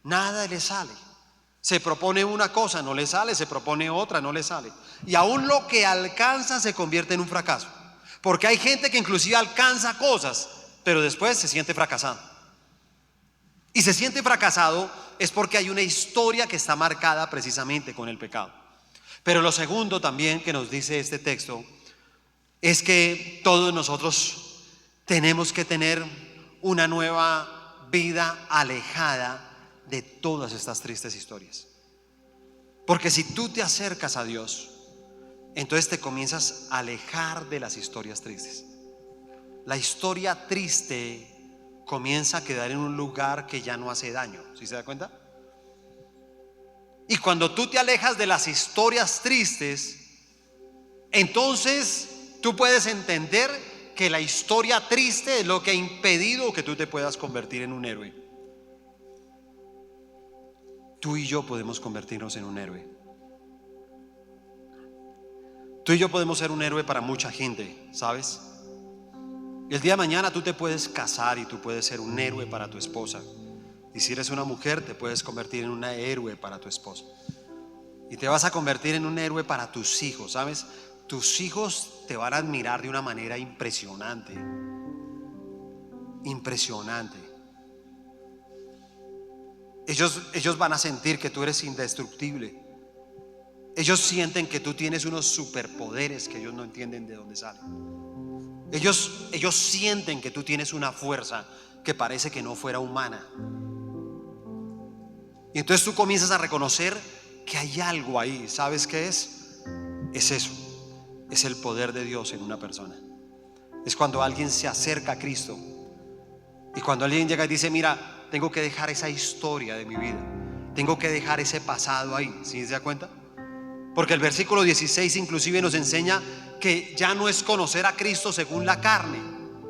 [SPEAKER 1] Nada le sale. Se propone una cosa, no le sale. Se propone otra, no le sale. Y aún lo que alcanza se convierte en un fracaso. Porque hay gente que inclusive alcanza cosas, pero después se siente fracasado. Y se siente fracasado es porque hay una historia que está marcada precisamente con el pecado. Pero lo segundo también que nos dice este texto es que todos nosotros tenemos que tener una nueva vida alejada de todas estas tristes historias. Porque si tú te acercas a Dios, entonces te comienzas a alejar de las historias tristes. La historia triste comienza a quedar en un lugar que ya no hace daño. ¿Sí se da cuenta? Y cuando tú te alejas de las historias tristes, entonces tú puedes entender que la historia triste es lo que ha impedido que tú te puedas convertir en un héroe. Tú y yo podemos convertirnos en un héroe. Tú y yo podemos ser un héroe para mucha gente, ¿sabes? El día de mañana tú te puedes casar y tú puedes ser un héroe para tu esposa. Y si eres una mujer, te puedes convertir en una héroe para tu esposo. Y te vas a convertir en un héroe para tus hijos, ¿sabes? Tus hijos te van a admirar de una manera impresionante. Impresionante. Ellos van a sentir que tú eres indestructible. Ellos sienten que tú tienes unos superpoderes que ellos no entienden de dónde salen. Ellos sienten que tú tienes una fuerza que parece que no fuera humana. Y entonces tú comienzas a reconocer que hay algo ahí. ¿Sabes qué es? Es eso. Es el poder de Dios en una persona. Es cuando alguien se acerca a Cristo. Y cuando alguien llega y dice, mira, tengo que dejar esa historia de mi vida. Tengo que dejar ese pasado ahí. ¿Sí se da cuenta? Porque el versículo 16 inclusive nos enseña que ya no es conocer a Cristo según la carne.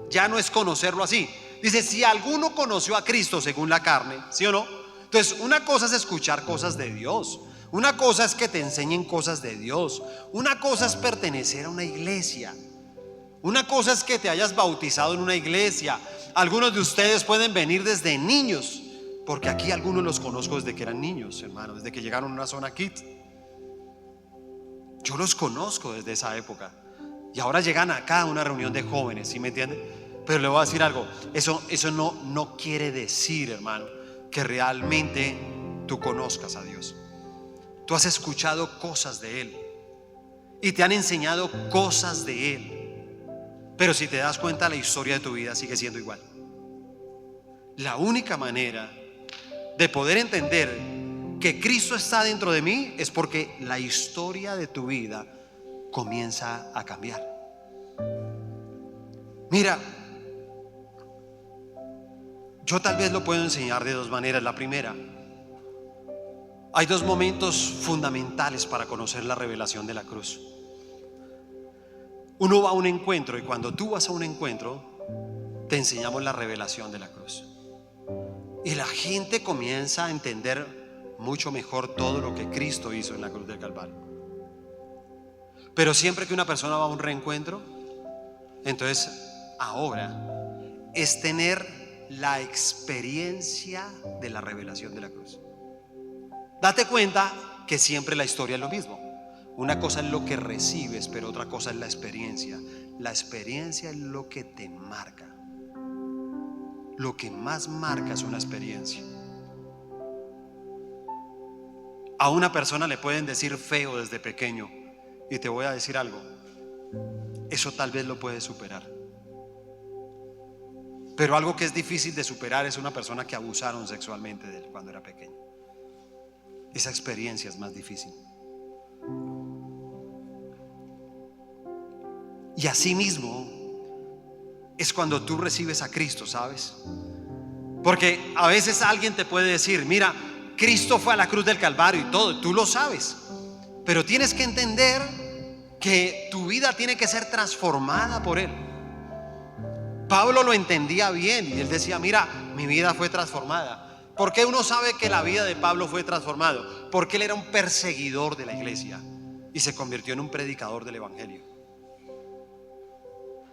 [SPEAKER 1] Ya no es conocerlo así. Dice, si alguno conoció a Cristo según la carne, ¿sí o no? Entonces, una cosa es escuchar cosas de Dios. Una cosa es que te enseñen cosas de Dios. Una cosa es pertenecer a una iglesia. Una cosa es que te hayas bautizado en una iglesia. Algunos de ustedes pueden venir desde niños, porque aquí algunos los conozco desde que eran niños, hermano, desde que llegaron a una zona kids. Yo los conozco desde esa época. Y ahora llegan acá a una reunión de jóvenes, ¿sí me entienden? Pero le voy a decir algo. Eso no quiere decir, hermano, que realmente tú conozcas a Dios. Tú has escuchado cosas de Él y te han enseñado cosas de Él. Pero si te das cuenta, la historia de tu vida sigue siendo igual. La única manera de poder entender que Cristo está dentro de mí es porque la historia de tu vida comienza a cambiar. Mira, yo tal vez lo puedo enseñar de dos maneras. La primera, hay dos momentos fundamentales para conocer la revelación de la cruz. Uno va a un encuentro y cuando tú vas a un encuentro te enseñamos la revelación de la cruz. Y la gente comienza a entender mucho mejor todo lo que Cristo hizo en la cruz del Calvario. Pero siempre que una persona va a un reencuentro, entonces ahora es tener la experiencia de la revelación de la cruz. Date cuenta que siempre la historia es lo mismo. Una cosa es lo que recibes, pero otra cosa es la experiencia. La experiencia es lo que te marca. Lo que más marca es una experiencia. A una persona le pueden decir feo desde pequeño, y te voy a decir algo, eso tal vez lo puedes superar. Pero algo que es difícil de superar es una persona que abusaron sexualmente de él cuando era pequeño. Esa experiencia es más difícil. Y así mismo es cuando tú recibes a Cristo, ¿sabes? Porque a veces alguien te puede decir, mira, Cristo fue a la cruz del Calvario y todo, tú lo sabes, pero tienes que entender que tu vida tiene que ser transformada por Él. Pablo lo entendía bien y él decía, mira, mi vida fue transformada. ¿Por qué uno sabe que la vida de Pablo fue transformada? Porque él era un perseguidor de la iglesia y se convirtió en un predicador del evangelio.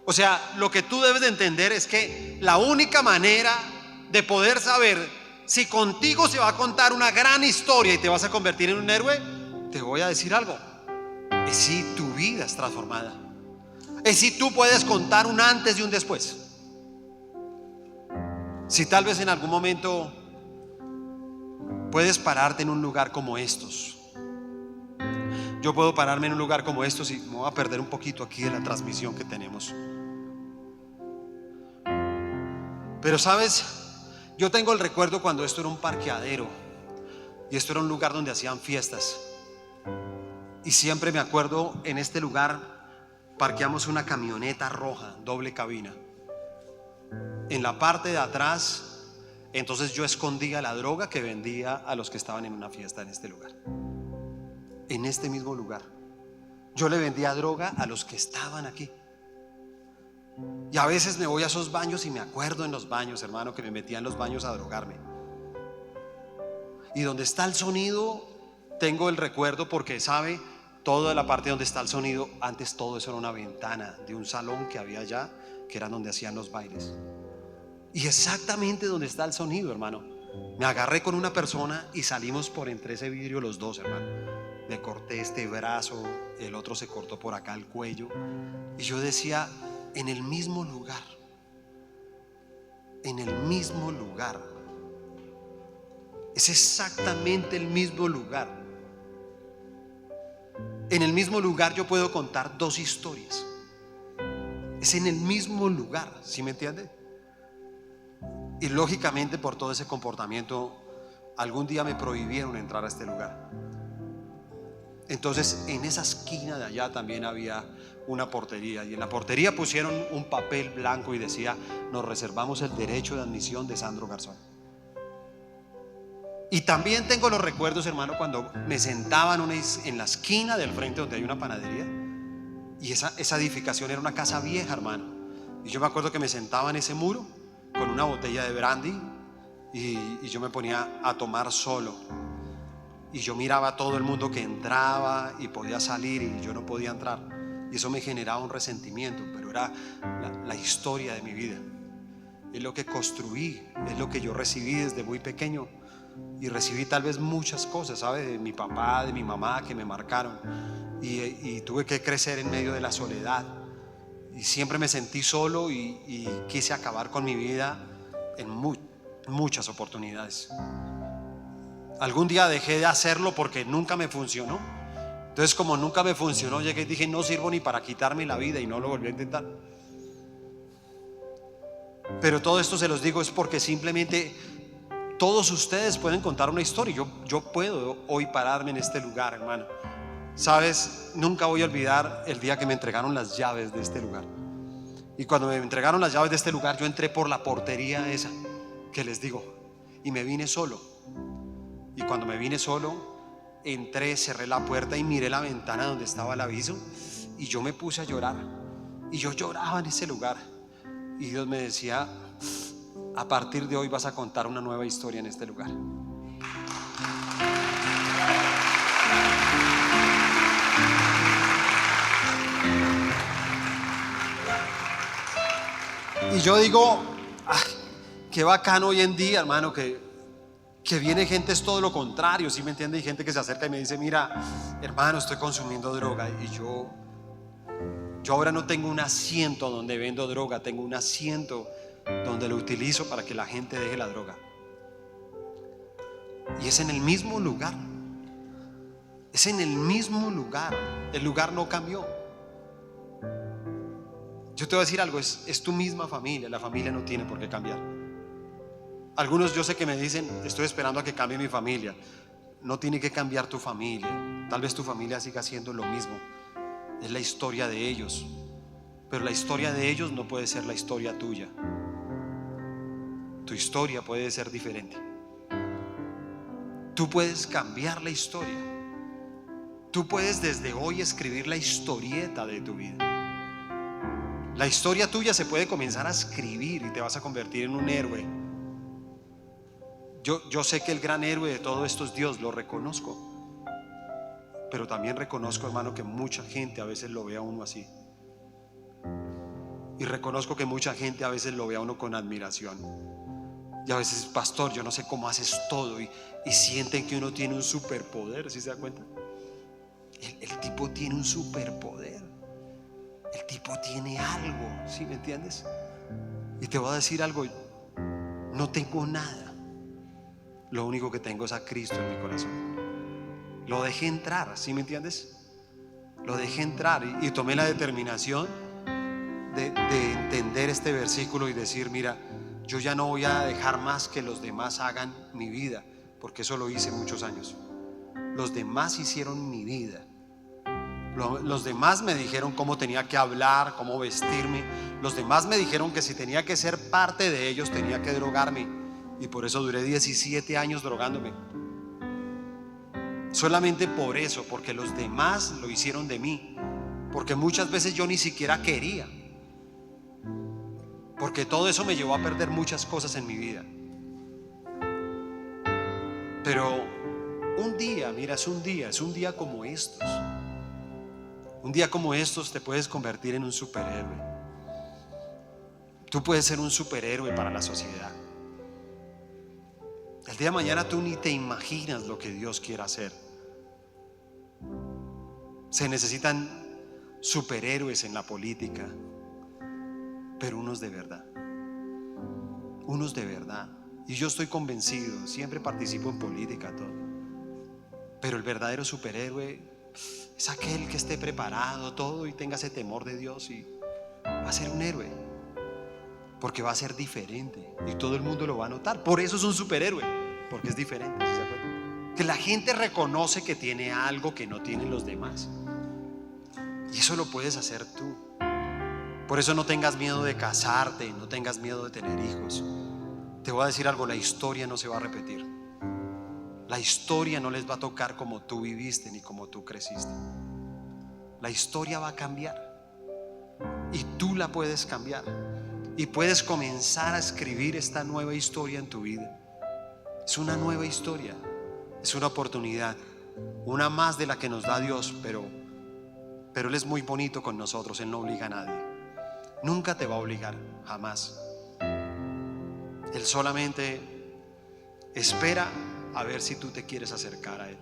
[SPEAKER 1] O sea, lo que tú debes de entender es que la única manera de poder saber si contigo se va a contar una gran historia y te vas a convertir en un héroe, te voy a decir algo, es si tu vida es transformada, es si tú puedes contar un antes y un después. Si tal vez en algún momento puedes pararte en un lugar como estos. Yo puedo pararme en un lugar como estos y me voy a perder un poquito aquí de la transmisión que tenemos. Pero sabes, yo tengo el recuerdo cuando esto era un parqueadero y esto era un lugar donde hacían fiestas. Y siempre me acuerdo, en este lugar parqueamos una camioneta roja, doble cabina. En la parte de atrás, entonces yo escondía la droga que vendía a los que estaban en una fiesta en este lugar. En este mismo lugar yo le vendía droga a los que estaban aquí. Y a veces me voy a esos baños y me acuerdo en los baños, hermano, que me metía en los baños a drogarme. Y donde está el sonido, tengo el recuerdo porque, ¿sabe? Toda la parte donde está el sonido, antes todo eso era una ventana de un salón que había allá, que era donde hacían los bailes. Y exactamente donde está el sonido, hermano, me agarré con una persona y salimos por entre ese vidrio los dos, hermano. Le corté este brazo, el otro se cortó por acá el cuello. Y yo decía, en el mismo lugar, en el mismo lugar, es exactamente el mismo lugar. En el mismo lugar yo puedo contar dos historias. Es en el mismo lugar, ¿sí me entiende? Y lógicamente por todo ese comportamiento algún día me prohibieron entrar a este lugar. Entonces en esa esquina de allá también había una portería, y en la portería pusieron un papel blanco y decía: nos reservamos el derecho de admisión de Sandro Garzón. Y también tengo los recuerdos, hermano, cuando me sentaba en la esquina del frente donde hay una panadería, y esa edificación era una casa vieja, hermano. Y yo me acuerdo que me sentaba en ese muro con una botella de brandy y yo me ponía a tomar solo. Y yo miraba a todo el mundo que entraba y podía salir y yo no podía entrar. Y eso me generaba un resentimiento, pero era la historia de mi vida. Es lo que construí, es lo que yo recibí desde muy pequeño. Y recibí tal vez muchas cosas, ¿sabe? De mi papá, de mi mamá, que me marcaron. Y tuve que crecer en medio de la soledad. Y siempre me sentí solo y quise acabar con mi vida en muchas oportunidades. Algún día dejé de hacerlo porque nunca me funcionó. Entonces, como nunca me funcionó, llegué y dije: no sirvo ni para quitarme la vida, y no lo volví a intentar. Pero todo esto se los digo es porque simplemente todos ustedes pueden contar una historia. Yo puedo hoy pararme en este lugar, hermano. Sabes, nunca voy a olvidar el día que me entregaron las llaves de este lugar. Y cuando me entregaron las llaves de este lugar, yo entré por la portería esa que les digo y me vine solo. Y cuando me vine solo, entré, cerré la puerta y miré la ventana donde estaba el aviso, y yo me puse a llorar. Y yo lloraba en ese lugar. Y Dios me decía: a partir de hoy vas a contar una nueva historia en este lugar. Y yo digo: qué bacano hoy en día, hermano, que Que viene gente es todo lo contrario, ¿sí me entiende? Hay gente que se acerca y me dice, mira, hermano, estoy consumiendo droga. Y yo ahora no tengo un asiento donde vendo droga, tengo un asiento donde lo utilizo para que la gente deje la droga. Y es en el mismo lugar. Es en el mismo lugar. El lugar no cambió. Yo te voy a decir algo, es tu misma familia. La familia no tiene por qué cambiar. Algunos yo sé que me dicen, estoy esperando a que cambie mi familia. No tiene que cambiar tu familia. Tal vez tu familia siga siendo lo mismo. Es la historia de ellos. Pero la historia de ellos no puede ser la historia tuya. Tu historia puede ser diferente. Tú puedes cambiar la historia. Tú puedes desde hoy escribir la historieta de tu vida. La historia tuya se puede comenzar a escribir y te vas a convertir en un héroe. Yo sé que el gran héroe de todo esto es Dios, lo reconozco. Pero también reconozco, hermano, que mucha gente a veces lo ve a uno así. Y reconozco que mucha gente a veces lo ve a uno con admiración. Y a veces, pastor, yo no sé cómo haces todo. Y sienten que uno tiene un superpoder, ¿sí se da cuenta? El tipo tiene un superpoder. El tipo tiene algo, ¿sí me entiendes? Y te voy a decir algo, no tengo nada. Lo único que tengo es a Cristo en mi corazón. Lo dejé entrar, ¿sí me entiendes? Lo dejé entrar y tomé la determinación de entender este versículo y decir, mira, yo ya no voy a dejar más que los demás hagan mi vida, porque eso lo hice muchos años. Los demás hicieron mi vida. Los demás me dijeron cómo tenía que hablar, cómo vestirme. Los demás me dijeron que si tenía que ser parte de ellos tenía que drogarme. Y por eso duré 17 años drogándome. Solamente por eso, porque los demás lo hicieron de mí. Porque muchas veces yo ni siquiera quería. Porque todo eso me llevó a perder muchas cosas en mi vida. Pero un día, mira, es un día como estos. Un día como estos te puedes convertir en un superhéroe. Tú puedes ser un superhéroe para la sociedad. El día de mañana tú ni te imaginas lo que Dios quiere hacer. Se necesitan superhéroes en la política, pero unos de verdad. Unos de verdad. Y yo estoy convencido, siempre participo en política, todo. Pero el verdadero superhéroe es aquel que esté preparado todo y tenga ese temor de Dios y va a ser un héroe. Porque va a ser diferente y todo el mundo lo va a notar. Por eso es un superhéroe, porque es diferente, ¿sí se acuerdan? Que la gente reconoce que tiene algo que no tienen los demás. Y eso lo puedes hacer tú. Por eso no tengas miedo de casarte, no tengas miedo de tener hijos. Te voy a decir algo, la historia no se va a repetir. La historia no les va a tocar como tú viviste ni como tú creciste. La historia va a cambiar y tú la puedes cambiar y puedes comenzar a escribir esta nueva historia en tu vida. Es una nueva historia, es una oportunidad, una más de la que nos da Dios, pero Él es muy bonito con nosotros. Él no obliga a nadie, nunca te va a obligar, jamás. Él solamente espera a ver si tú te quieres acercar a Él.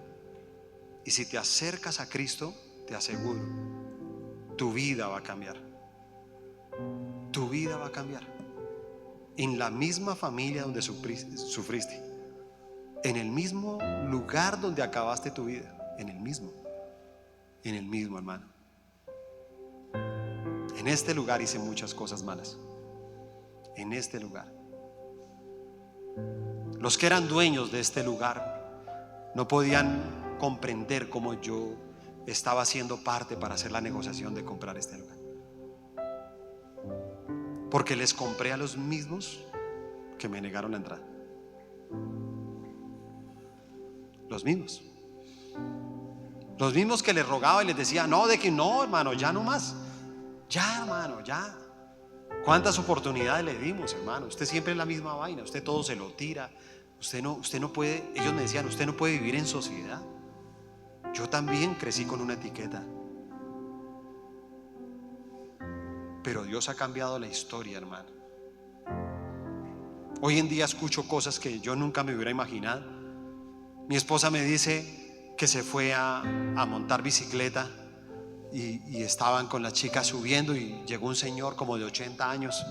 [SPEAKER 1] Y si te acercas a Cristo, te aseguro, tu vida va a cambiar. Tu vida va a cambiar. En la misma familia donde sufriste, en el mismo lugar donde acabaste tu vida, en el mismo, hermano. En este lugar hice muchas cosas malas. En este lugar. Los que eran dueños de este lugar no podían comprender cómo yo estaba haciendo parte para hacer la negociación de comprar este lugar. Porque les compré a los mismos que me negaron la entrada. Los mismos. Los mismos que les rogaba y les decía, no, de que no, hermano, ya no más. Ya, hermano, ya. ¿Cuántas oportunidades le dimos, hermano? Usted siempre es la misma vaina, usted todo se lo tira. Usted no puede, ellos me decían, usted no puede vivir en sociedad. Yo también crecí con una etiqueta. Pero Dios ha cambiado la historia, hermano. Hoy en día escucho cosas que yo nunca me hubiera imaginado. Mi esposa me dice que se fue a montar bicicleta y estaban con la chica subiendo y llegó un señor como de 80 años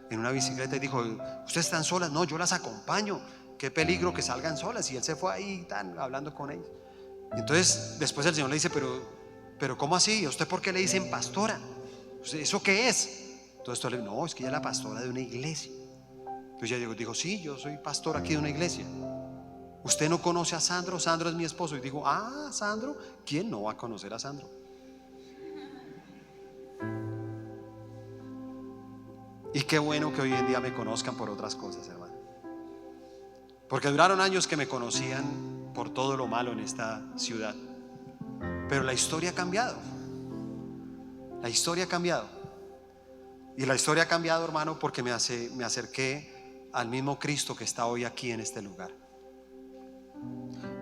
[SPEAKER 1] en una bicicleta y dijo: ¿ustedes están solas? No, yo las acompaño. Qué peligro que salgan solas. Y él se fue ahí hablando con ellos. Entonces después el Señor le dice: pero ¿cómo así? ¿A usted por qué le dicen pastora? ¿Eso qué es? Entonces él le dijo: no, es que ella es la pastora de una iglesia. Entonces ella dijo: sí, yo soy pastor aquí de una iglesia. ¿Usted no conoce a Sandro? Sandro es mi esposo. Y dijo: Sandro. ¿Quién no va a conocer a Sandro? Y qué bueno que hoy en día me conozcan por otras cosas, hermano. Porque duraron años que me conocían por todo lo malo en esta ciudad. Pero la historia ha cambiado. La historia ha cambiado. Y la historia ha cambiado, hermano, porque me acerqué al mismo Cristo que está hoy aquí en este lugar.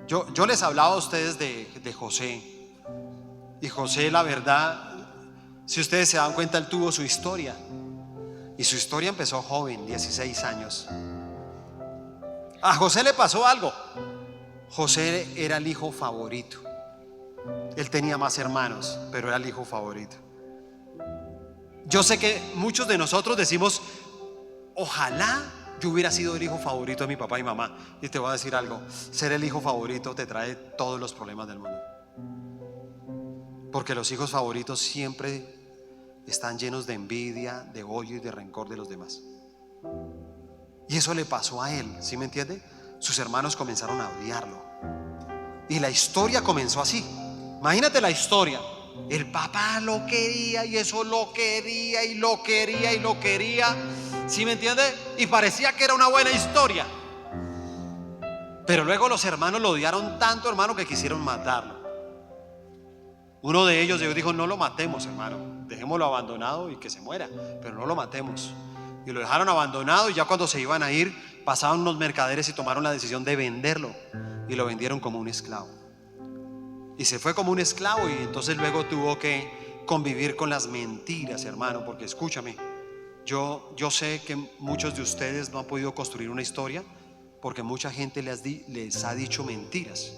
[SPEAKER 1] Yo les hablaba a ustedes de José. Y José, la verdad, si ustedes se dan cuenta, él tuvo su historia. Y su historia empezó joven, 16 años. A José le pasó algo. José era el hijo favorito. Él tenía más hermanos, pero era el hijo favorito. Yo sé que muchos de nosotros decimos: ojalá yo hubiera sido el hijo favorito de mi papá y mamá. Y te voy a decir algo: ser el hijo favorito te trae todos los problemas del mundo. Porque los hijos favoritos siempre están llenos de envidia, de odio y de rencor de los demás. Y eso le pasó a él, ¿sí me entiende? Sus hermanos comenzaron a odiarlo. Y la historia comenzó así. Imagínate la historia. El papá lo quería y eso lo quería y lo quería y lo quería, ¿sí me entiende? Y parecía que era una buena historia. Pero luego los hermanos lo odiaron tanto, hermano, que quisieron matarlo. Uno de ellos dijo: no lo matemos, hermano, dejémoslo abandonado y que se muera, pero no lo matemos. Y lo dejaron abandonado, y ya cuando se iban a ir, pasaron unos mercaderes y tomaron la decisión de venderlo. Y lo vendieron como un esclavo. Y se fue como un esclavo, y entonces luego tuvo que convivir con las mentiras, hermano. Porque escúchame, yo sé que muchos de ustedes no han podido construir una historia porque mucha gente les ha dicho mentiras.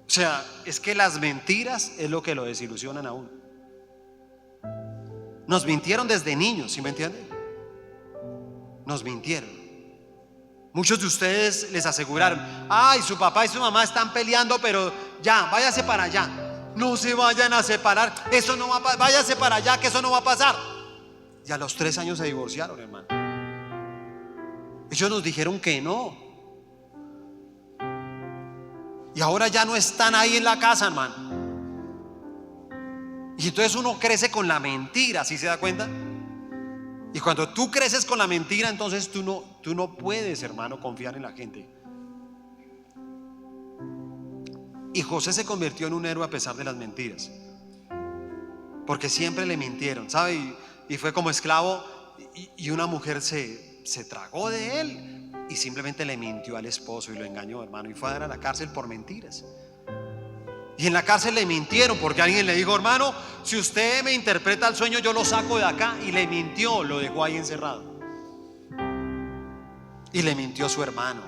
[SPEAKER 1] O sea, es que las mentiras es lo que lo desilusionan a uno. Nos mintieron desde niños, ¿sí me entienden? Nos mintieron. Muchos de ustedes les aseguraron: ay, su papá y su mamá están peleando, pero ya, váyase para allá. No se vayan a separar, eso no va a pasar. Váyase para allá, que eso no va a pasar. Y a los 3 años se divorciaron, hermano. Ellos nos dijeron que no. Y ahora ya no están ahí en la casa, hermano. Y entonces uno crece con la mentira, ¿sí se da cuenta? Y cuando tú creces con la mentira, entonces tú no puedes, hermano, confiar en la gente. Y José se convirtió en un héroe a pesar de las mentiras, porque siempre le mintieron, ¿sabe? Y fue como esclavo, y una mujer se tragó de él y simplemente le mintió al esposo y lo engañó, hermano, y fue a dar a la cárcel por mentiras. Y en la cárcel le mintieron porque alguien le dijo: hermano, si usted me interpreta el sueño, yo lo saco de acá. Y le mintió, lo dejó ahí encerrado. Y le mintió a su hermano.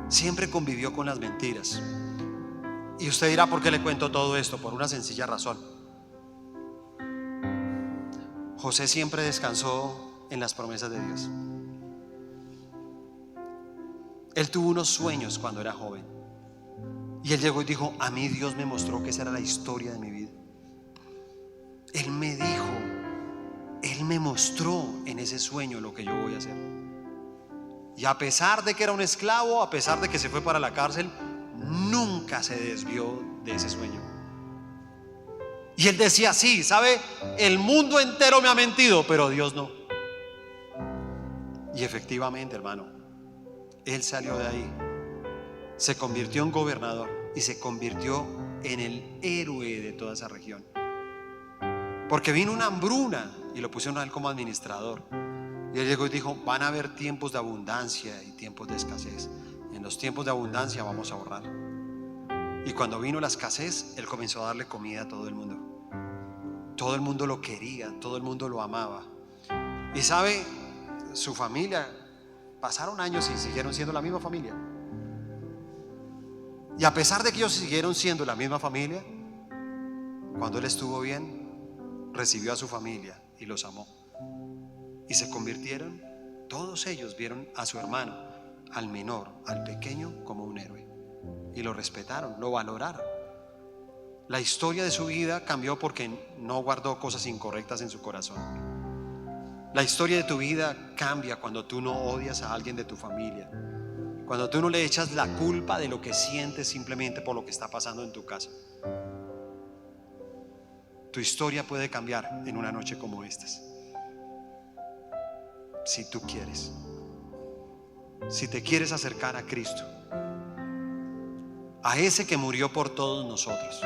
[SPEAKER 1] Siempre convivió con las mentiras. Y usted dirá: ¿por qué le cuento todo esto? Por una sencilla razón. José siempre descansó en las promesas de Dios. Él tuvo unos sueños cuando era joven. Y él llegó y dijo: a mí Dios me mostró que esa era la historia de mi vida. Él me dijo, Él me mostró en ese sueño lo que yo voy a hacer. Y a pesar de que era un esclavo, a pesar de que se fue para la cárcel, nunca se desvió de ese sueño. Y él decía: sí, ¿sabe? El mundo entero me ha mentido, pero Dios no. Y efectivamente, hermano, él salió de ahí, se convirtió en gobernador y se convirtió en el héroe de toda esa región. Porque vino una hambruna y lo pusieron a él como administrador. Y él llegó y dijo: van a haber tiempos de abundancia y tiempos de escasez. En los tiempos de abundancia vamos a ahorrar. Y cuando vino la escasez, él comenzó a darle comida a todo el mundo. Todo el mundo lo quería, todo el mundo lo amaba. Y sabe, su familia, pasaron años y siguieron siendo la misma familia. Y a pesar de que ellos siguieron siendo la misma familia, cuando él estuvo bien, recibió a su familia y los amó. Y se convirtieron, todos ellos vieron a su hermano, al menor, al pequeño, como un héroe. Y lo respetaron, lo valoraron. La historia de su vida cambió porque no guardó cosas incorrectas en su corazón. La historia de tu vida cambia cuando tú no odias a alguien de tu familia, cuando tú no le echas la culpa de lo que sientes simplemente por lo que está pasando en tu casa. Tu historia puede cambiar en una noche como estas, si tú quieres. Si te quieres acercar a Cristo, a ese que murió por todos nosotros,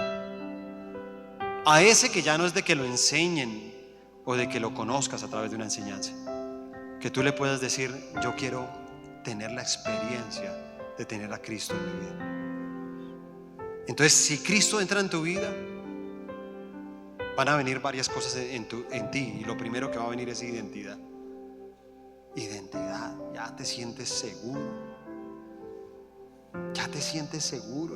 [SPEAKER 1] a ese que ya no es de que lo enseñen o de que lo conozcas a través de una enseñanza, que tú le puedas decir: yo quiero tener la experiencia de tener a Cristo en mi vida. Entonces, si Cristo entra en tu vida, van a venir varias cosas en ti, y lo primero que va a venir es identidad. Identidad, ya te sientes seguro,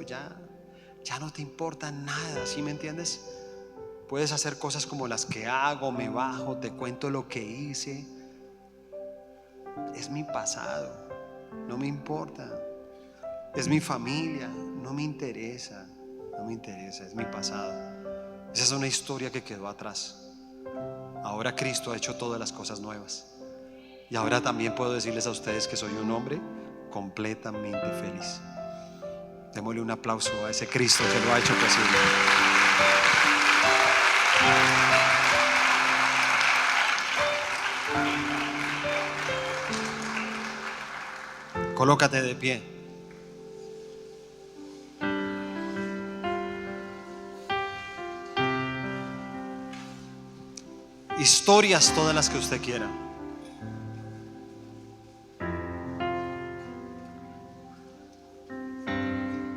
[SPEAKER 1] ya no te importa nada, ¿sí me entiendes? Puedes hacer cosas como las que hago, me bajo, te cuento lo que hice. Es mi pasado, no me importa. Es mi familia, no me interesa, es mi pasado. Esa es una historia que quedó atrás. Ahora Cristo ha hecho todas las cosas nuevas. Y ahora también puedo decirles a ustedes que soy un hombre completamente feliz. Démosle un aplauso a ese Cristo que lo ha hecho posible. Colócate de pie. Historias todas las que usted quiera.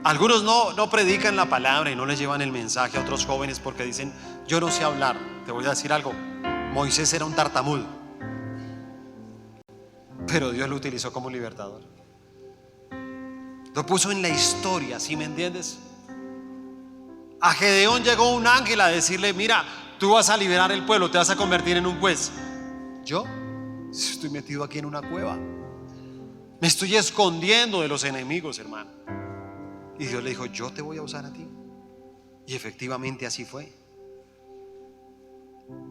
[SPEAKER 1] Algunos no predican la palabra y no les llevan el mensaje a otros jóvenes porque dicen: yo no sé hablar. Te voy a decir algo: Moisés era un tartamudo, pero Dios lo utilizó como libertador. Lo puso en la historia, ¿sí me entiendes? A Gedeón llegó un ángel a decirle: mira, tú vas a liberar el pueblo, te vas a convertir en un juez. Yo estoy metido aquí en una cueva, me estoy escondiendo de los enemigos, hermano. Y Dios le dijo: yo te voy a usar a ti. Y efectivamente así fue.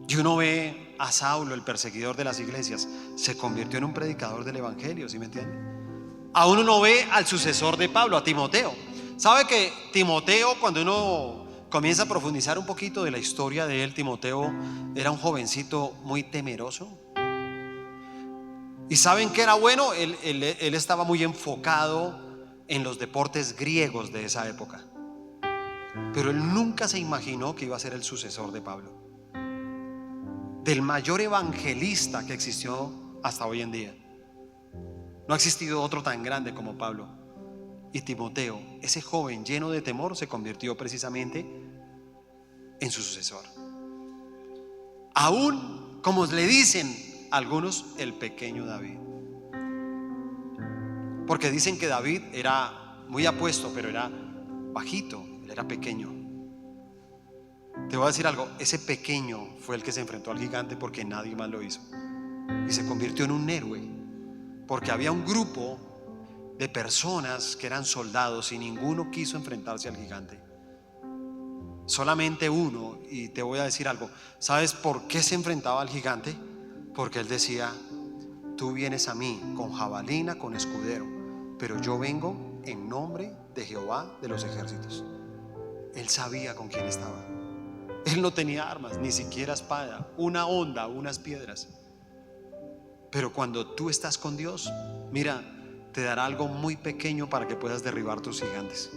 [SPEAKER 1] Y uno ve a Saulo, el perseguidor de las iglesias, se convirtió en un predicador del evangelio, ¿sí me entiende? A uno ve al sucesor de Pablo, a Timoteo. ¿Sabe que Timoteo, cuando uno comienza a profundizar un poquito de la historia de él, Timoteo era un jovencito muy temeroso? ¿Y saben qué era bueno? Él estaba muy enfocado en los deportes griegos de esa época, pero él nunca se imaginó que iba a ser el sucesor de Pablo, del mayor evangelista que existió hasta hoy en día. No ha existido otro tan grande como Pablo. Y Timoteo, ese joven lleno de temor, se convirtió precisamente en su sucesor. Aún, como le dicen algunos, el pequeño David. Porque dicen que David era muy apuesto, pero era bajito, él era pequeño. Te voy a decir algo: ese pequeño fue el que se enfrentó al gigante porque nadie más lo hizo. Y se convirtió en un héroe, porque había un grupo de personas que eran soldados y ninguno quiso enfrentarse al gigante. Solamente uno. Y te voy a decir algo: ¿sabes por qué se enfrentaba al gigante? Porque él decía: tú vienes a mí con jabalina, con escudero, pero yo vengo en nombre de Jehová de los ejércitos. Él sabía con quién estaba. Él no tenía armas, ni siquiera espada, una honda, unas piedras. Pero cuando tú estás con Dios, mira, te dará algo muy pequeño para que puedas derribar tus gigantes.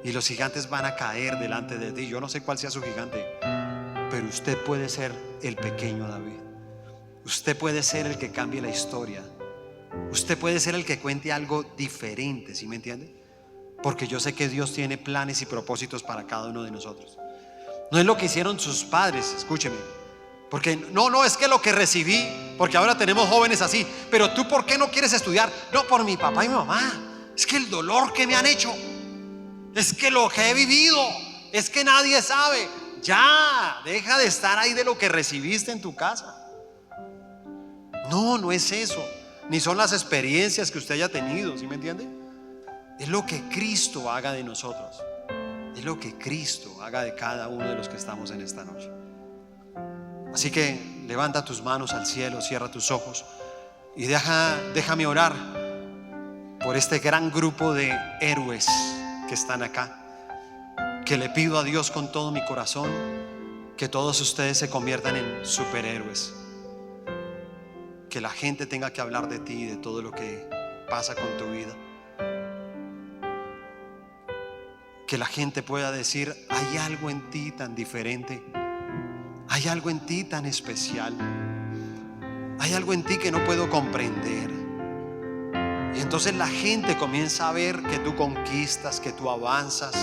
[SPEAKER 1] Y los gigantes van a caer delante de ti. Yo no sé cuál sea su gigante, pero usted puede ser el pequeño David. Usted puede ser el que cambie la historia. Usted puede ser el que cuente algo diferente, ¿sí me entiende? Porque yo sé que Dios tiene planes y propósitos para cada uno de nosotros. No es lo que hicieron sus padres, escúcheme. Porque no es que lo que recibí, porque ahora tenemos jóvenes así, pero tú ¿por qué no quieres estudiar? No, por mi papá y mi mamá. Es que el dolor que me han hecho, es que lo que he vivido, es que nadie sabe. Ya, deja de estar ahí de lo que recibiste en tu casa. No es eso, ni son las experiencias que usted haya tenido, ¿sí me entiende? Es lo que Cristo haga de nosotros. Es lo que Cristo haga de cada uno de los que estamos en esta noche. Así que levanta tus manos al cielo, cierra tus ojos y déjame orar por este gran grupo de héroes que están acá, que le pido a Dios con todo mi corazón que todos ustedes se conviertan en superhéroes, que la gente tenga que hablar de ti, de todo lo que pasa con tu vida, que la gente pueda decir: hay algo en ti tan diferente, hay algo en ti tan especial, hay algo en ti que no puedo comprender. Y entonces la gente comienza a ver que tú conquistas, que tú avanzas,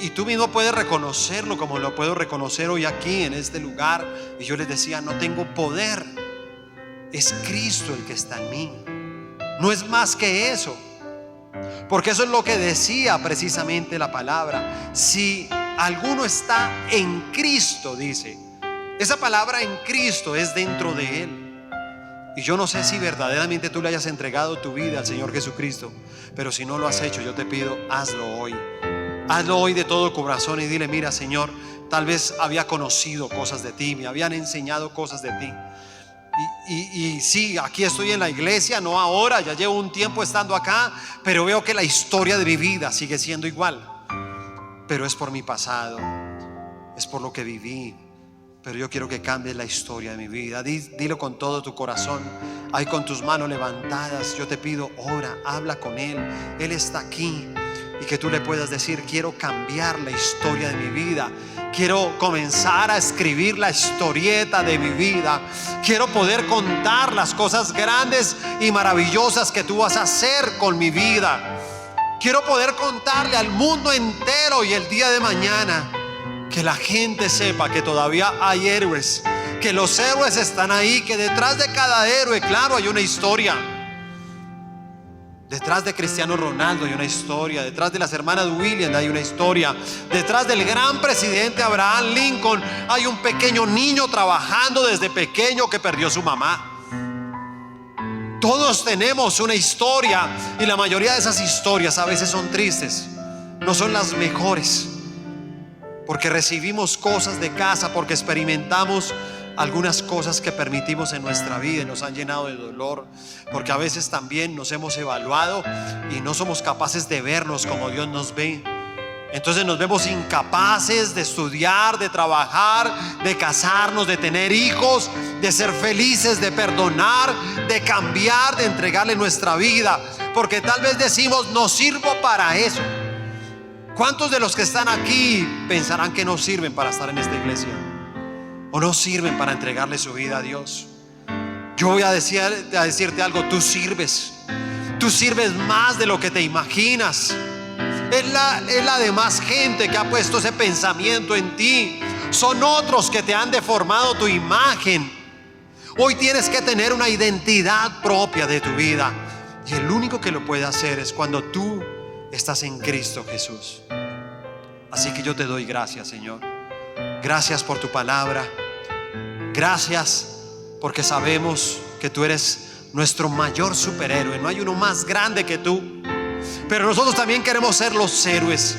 [SPEAKER 1] y tú mismo puedes reconocerlo, como lo puedo reconocer hoy aquí en este lugar. Y yo les decía: no tengo poder, es Cristo el que está en mí. No es más que eso, porque eso es lo que decía precisamente la palabra. Si alguno está en Cristo, dice, esa palabra en Cristo es dentro de Él. Y yo no sé si verdaderamente tú le hayas entregado tu vida al Señor Jesucristo, pero si no lo has hecho, yo te pido, hazlo hoy. Hazlo hoy de todo corazón y dile: mira, Señor, tal vez había conocido cosas de ti, me habían enseñado cosas de ti. Y sí, aquí estoy en la iglesia, no ahora, ya llevo un tiempo estando acá, pero veo que la historia de mi vida sigue siendo igual. Pero es por mi pasado, es por lo que viví. Pero yo quiero que cambies la historia de mi vida. Dilo con todo tu corazón, ahí con tus manos levantadas. Yo te pido, ora, habla con Él. Él está aquí. Y que tú le puedas decir: quiero cambiar la historia de mi vida, quiero comenzar a escribir la historieta de mi vida, quiero poder contar las cosas grandes y maravillosas que tú vas a hacer con mi vida. Quiero poder contarle al mundo entero, y el día de mañana que la gente sepa que todavía hay héroes, que los héroes están ahí, que detrás de cada héroe, claro, hay una historia. Detrás de Cristiano Ronaldo hay una historia, detrás de las hermanas Williams hay una historia, detrás del gran presidente Abraham Lincoln hay un pequeño niño trabajando desde pequeño que perdió su mamá. Todos tenemos una historia, y la mayoría de esas historias a veces son tristes, no son las mejores, porque recibimos cosas de casa, porque experimentamos algunas cosas que permitimos en nuestra vida y nos han llenado de dolor, porque a veces también nos hemos evaluado y no somos capaces de vernos como Dios nos ve. Entonces nos vemos incapaces de estudiar, de trabajar, de casarnos, de tener hijos, de ser felices, de perdonar, de cambiar, de entregarle nuestra vida, porque tal vez decimos: no sirvo para eso. ¿Cuántos de los que están aquí pensarán que no sirven para estar en esta iglesia? ¿O no sirven para entregarle su vida a Dios? Yo voy a decirte algo: tú sirves más de lo que te imaginas. Es la demás gente que ha puesto ese pensamiento en ti. Son otros que te han deformado tu imagen. Hoy tienes que tener una identidad propia de tu vida, y el único que lo puede hacer es cuando tú estás en Cristo Jesús. Así que yo te doy gracias, Señor. Gracias por tu palabra. Gracias porque sabemos que tú eres nuestro mayor superhéroe. No hay uno más grande que tú. Pero nosotros también queremos ser los héroes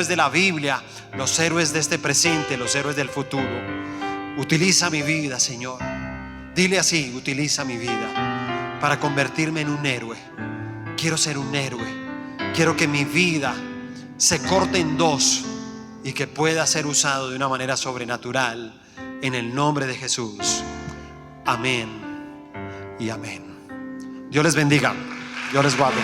[SPEAKER 1] de la Biblia, los héroes de este presente, los héroes del futuro. Utiliza mi vida, Señor. Dile así: utiliza mi vida para convertirme en un héroe. Quiero ser un héroe. Quiero que mi vida se corte en dos y que pueda ser usado de una manera sobrenatural, en el nombre de Jesús. Amén y amén. Dios les bendiga. Dios les guarde.